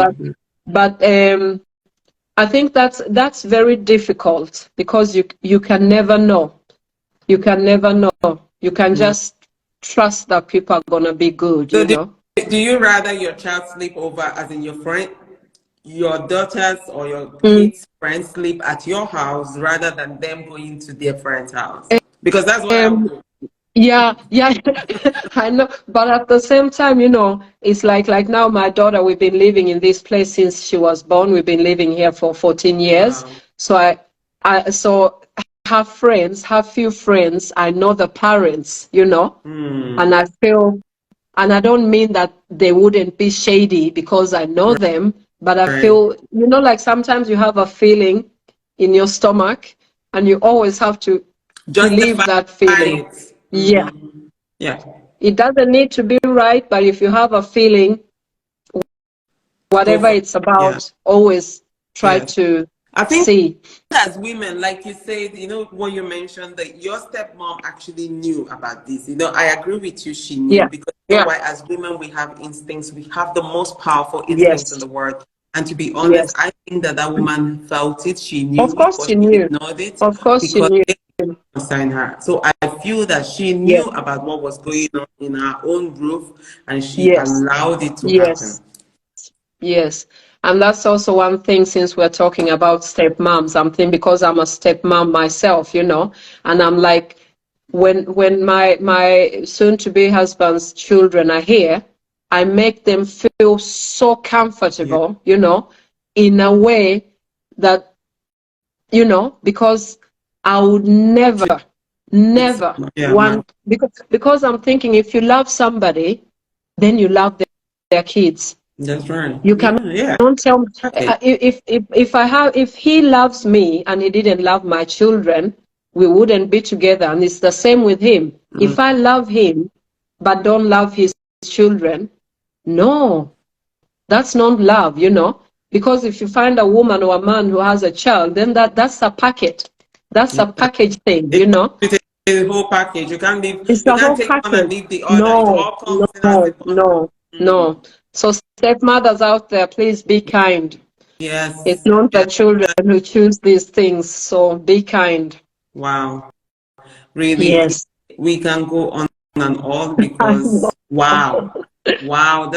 but I think that's very difficult because you can never know. You can never know. You can
Mm.
just trust that people are gonna be good,
So
you know.
do you rather your child sleep over, as in your daughters or your
Mm.
kids' friends sleep at your house rather than them going to their friend's house? Because that's what I would
Um,
do.
yeah, yeah, I know. But at the same time, you know, it's like now my daughter, we've been living in this place since she was born. We've been living here for 14 years.
Wow.
So so her friends, her few friends, I know the parents, you know, and
Hmm.
I feel, and I don't mean that they wouldn't be shady because I know them, but I
Right.
feel, you know, like sometimes you have a feeling in your stomach and you always have to believe
Justify
that feeling.
it.
Yeah.
Yeah.
It doesn't need to be right, but if you have a feeling,
Go
whatever
for it.
it's
Yeah.
about, always try
Yes.
to
I think
see.
as women, like you said, what you mentioned, that your stepmom actually knew about this. I agree with you, she knew,
Yeah.
because why, as women, we have instincts, we have the most powerful instincts in
Yes.
the world. And to be honest,
Yes.
I think that woman felt it, she
Of
knew it,
course
but
she
she
knew.
ignored it
Of course she
because
knew.
it concerned her. So I feel that she
Yes.
knew about what was going on in her own roof, and she
Yes.
allowed it to happen.
Yes. Yes. And that's also one thing, since we're talking about stepmoms, I'm thinking, because I'm a stepmom myself, you know, and I'm like, when my soon to be husband's children are here, I make them feel so
Yeah.
comfortable, you know, in a way that, you know, because I would never
Yeah, man.
want, because I'm thinking, if you love somebody, then you love their kids.
That's right.
You
Yeah,
cannot
yeah.
tell me,
Right.
if he loves me and he didn't love my children, we wouldn't be together. And it's the same with him.
Mm.
If I love him but don't love his children, no, That's not love, you know. Because if you find a woman or a man who has a child, then that's a packet. That's a package thing, you know.
It's a whole package. You can't leave.
It's
You
the
can't
whole
take one and
package.
leave the other. It
No,
all comes in as a
no,
bundle.
no, no. So stepmothers out there, please be kind. It's
Yes.
not the
Yes.
children who choose these things, so be kind.
Wow. Really,
Yes.
we can go on and on
I know.
because wow. Wow.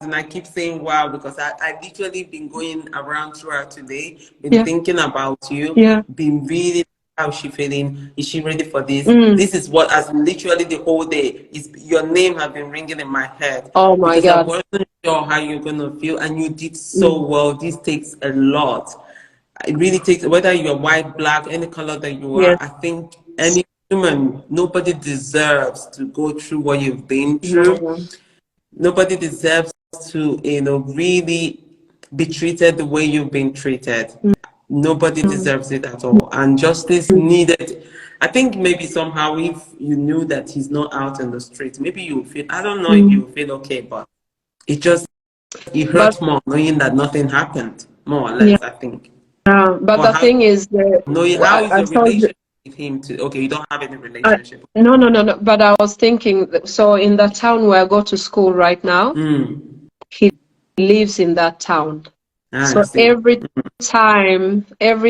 And I keep saying wow because I literally been going around throughout today, been
Yeah,
thinking about you,
yeah.
been really how she feeling, is she ready for this?
Mm.
This is what as literally the whole day is your name has been ringing in my head
Oh my
because I
God.
wasn't sure how you're gonna feel and you did so
Mm.
well. This takes a lot. It really takes whether you're white, black, any color that you are,
Yes.
I think any human, nobody deserves to go through what you've been through.
No.
Nobody deserves to, really be treated the way you've been treated. Nobody
Mm.
deserves it at all. And justice needed. I think maybe somehow if you knew that he's not out in the street, maybe you would feel, I don't know if you
Mm.
would feel okay, but it just, it
But
hurts more knowing that nothing happened, more or
yeah,
less, I think.
but
Or
the
how,
thing is that
knowing, how is
I
your
told you.
relationship with him to, okay, you don't have any
I,
relationship.
no, no, no, no. But I was thinking. So in the town where I go to school right now,
Mm,
he lives in that town.
I
So
see.
every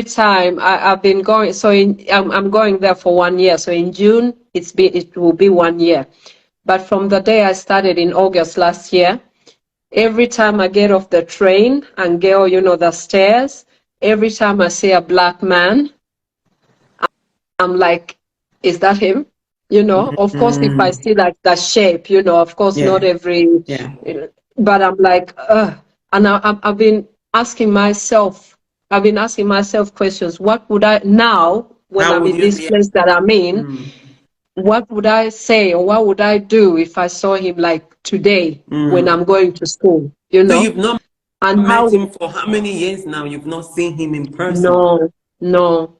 time I've been going, so I'm going there for 1 year. So in June, it will be 1 year. But from the day I started in August last year, every time I get off the train and go, the stairs, every time I see a black man, I'm like, is that him? Of course, if I
Mm,
see like the shape, of course, not
yeah,
every,
yeah.
but I'm like, and I've been asking myself, questions. What would I now, when
How
I'm
would
in
you
this
react?
place that I'm in,
Mm,
what would I say or what would I do if I saw him like today when I'm
mm.
going to school,
So you've not
And
met
how,
him for how many years now? You've not seen him in person.
no, no,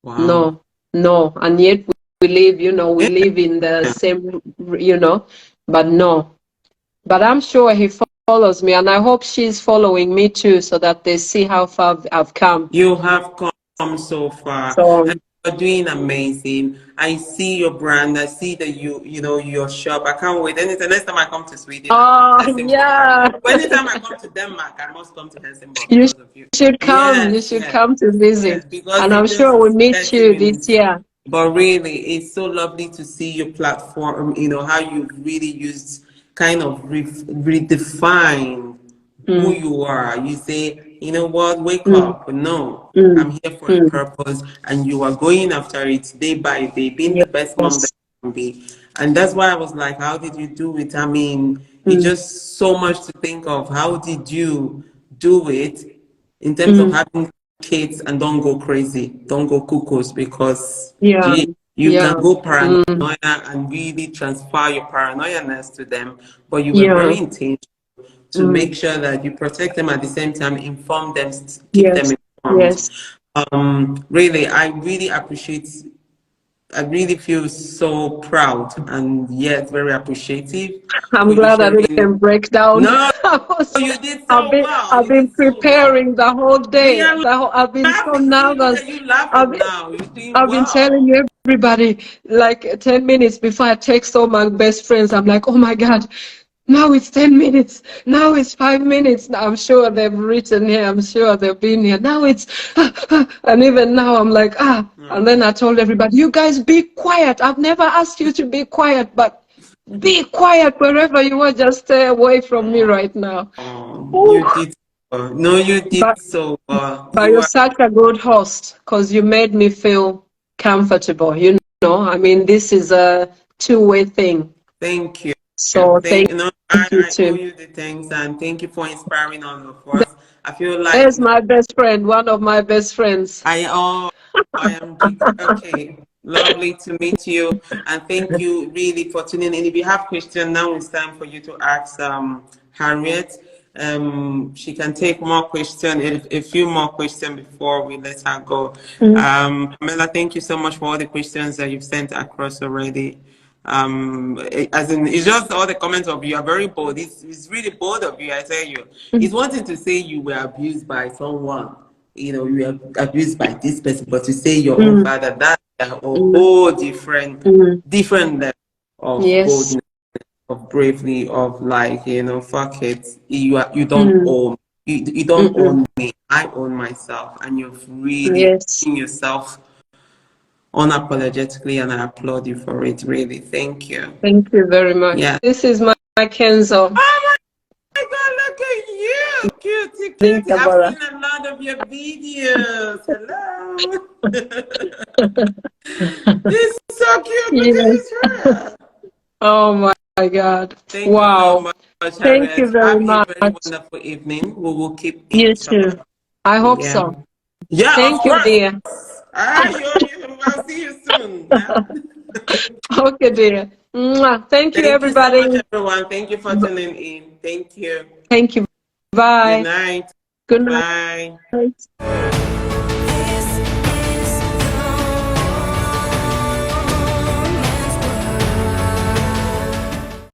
Wow.
no, no. And yet we live, we
Yeah.
live in the same, but no. But I'm sure he follows me, and I hope she's following me too, so that they see how far I've come.
You have come so far and
So,
you're doing amazing. I see your brand. I see that your shop. I can't wait. Anytime, next time I come to Sweden, I come to
oh
Helsingborg.
yeah,
But anytime I come to Denmark, I must come to Helsingborg
you
because of you.
should come. You
Yes,
should
yes,
come to
yes.
visit,
Because
and I'm
it's
sure we'll
just
meet
30
you this
minutes.
year.
But really, it's so lovely to see your platform, how you've really used kind of redefine who
Mm,
you are. You say, you know what, wake
mm,
up. No,
mm,
I'm here for a
mm.
purpose, and you are going after it day by day, being the best mom that
Yes.
you can be. And that's why I was like, how did you do it? I mean, it's
Mm,
just so much to think of. How did you do it in terms of
mm.
having kids and don't go crazy, don't go cuckoos because
Yeah.
gee, you can
Yeah.
go paranoia
Mm,
and really transfer your paranoianess to them, but you were
yeah.
very intentional to
Mm.
make sure that you protect them at the same time, inform them, keep them
Yes.
informed.
Yes.
Really, I really feel so proud and yet very appreciative for
I'm
you
glad I
sharing.
didn't break down.
No,
I was,
you did
I've
so
been,
well.
I've
You
been
did so well.
preparing the whole
We
day.
are
I've been so
laughing. See, look
nervous.
at you
I've
laughing
been,
now. You're doing
I've been
well.
telling everybody like 10 minutes before I text all my best friends. I'm like, oh my God, now it's 10 minutes. Now it's 5 minutes. I'm sure they've written here. I'm sure they've been here. Now it's, and even now I'm like, And then I told everybody, you guys be quiet. I've never asked you to be quiet, but be quiet wherever you are. Just stay away from me right now.
You
Ooh.
did. No, you did
But
so.
but
You
you're
are.
such a good host because you made me feel comfortable. I mean, this is a two-way thing.
Thank you.
So
Thank you. No,
you
I owe
too.
you the thanks and thank you for inspiring all of us. I feel like
There's my best friend, one of my best friends.
I am okay. Lovely to meet you, and thank you really for tuning in. If you have questions, now it's time for you to ask Harriet. She can take more questions, a few more questions before we let her go.
Mm.
Pamela, thank you so much for all the questions that you've sent across already. As in, it's just all the comments of you are very bold. It's really bold of you, I tell you. It's one thing to say you were abused by someone, you know, you were abused by this person, but to say your own father, that's a whole different level of
Yes.
boldness, of bravery, of like, you know, fuck it. You don't own you don't own me. I own myself, and you've really
Yes.
seen yourself unapologetically, and I applaud you for it. Really, thank you.
Thank you very much.
Yeah.
This is my Kenzo.
Oh my God! Look at you, cutie,
Think
cutie. I've
about
seen a lot of your videos. Hello. It's so cute. Look at
Yes.
his hair.
Oh my God.
Thank you so
Wow.
much,
Thank you
Harriet.
very
Have a
much.
very wonderful evening. We will keep in
You
touch.
too. I hope
Yeah.
so.
Yeah, of
Thank you,
course.
dear.
I'll see you soon. Yeah.
Okay, dear. Mwah. Thank you,
Thank you so
everybody.
much, everyone. Thank you for tuning in. Thank you.
Thank you.
Good
Bye.
night.
Good
Bye.
night.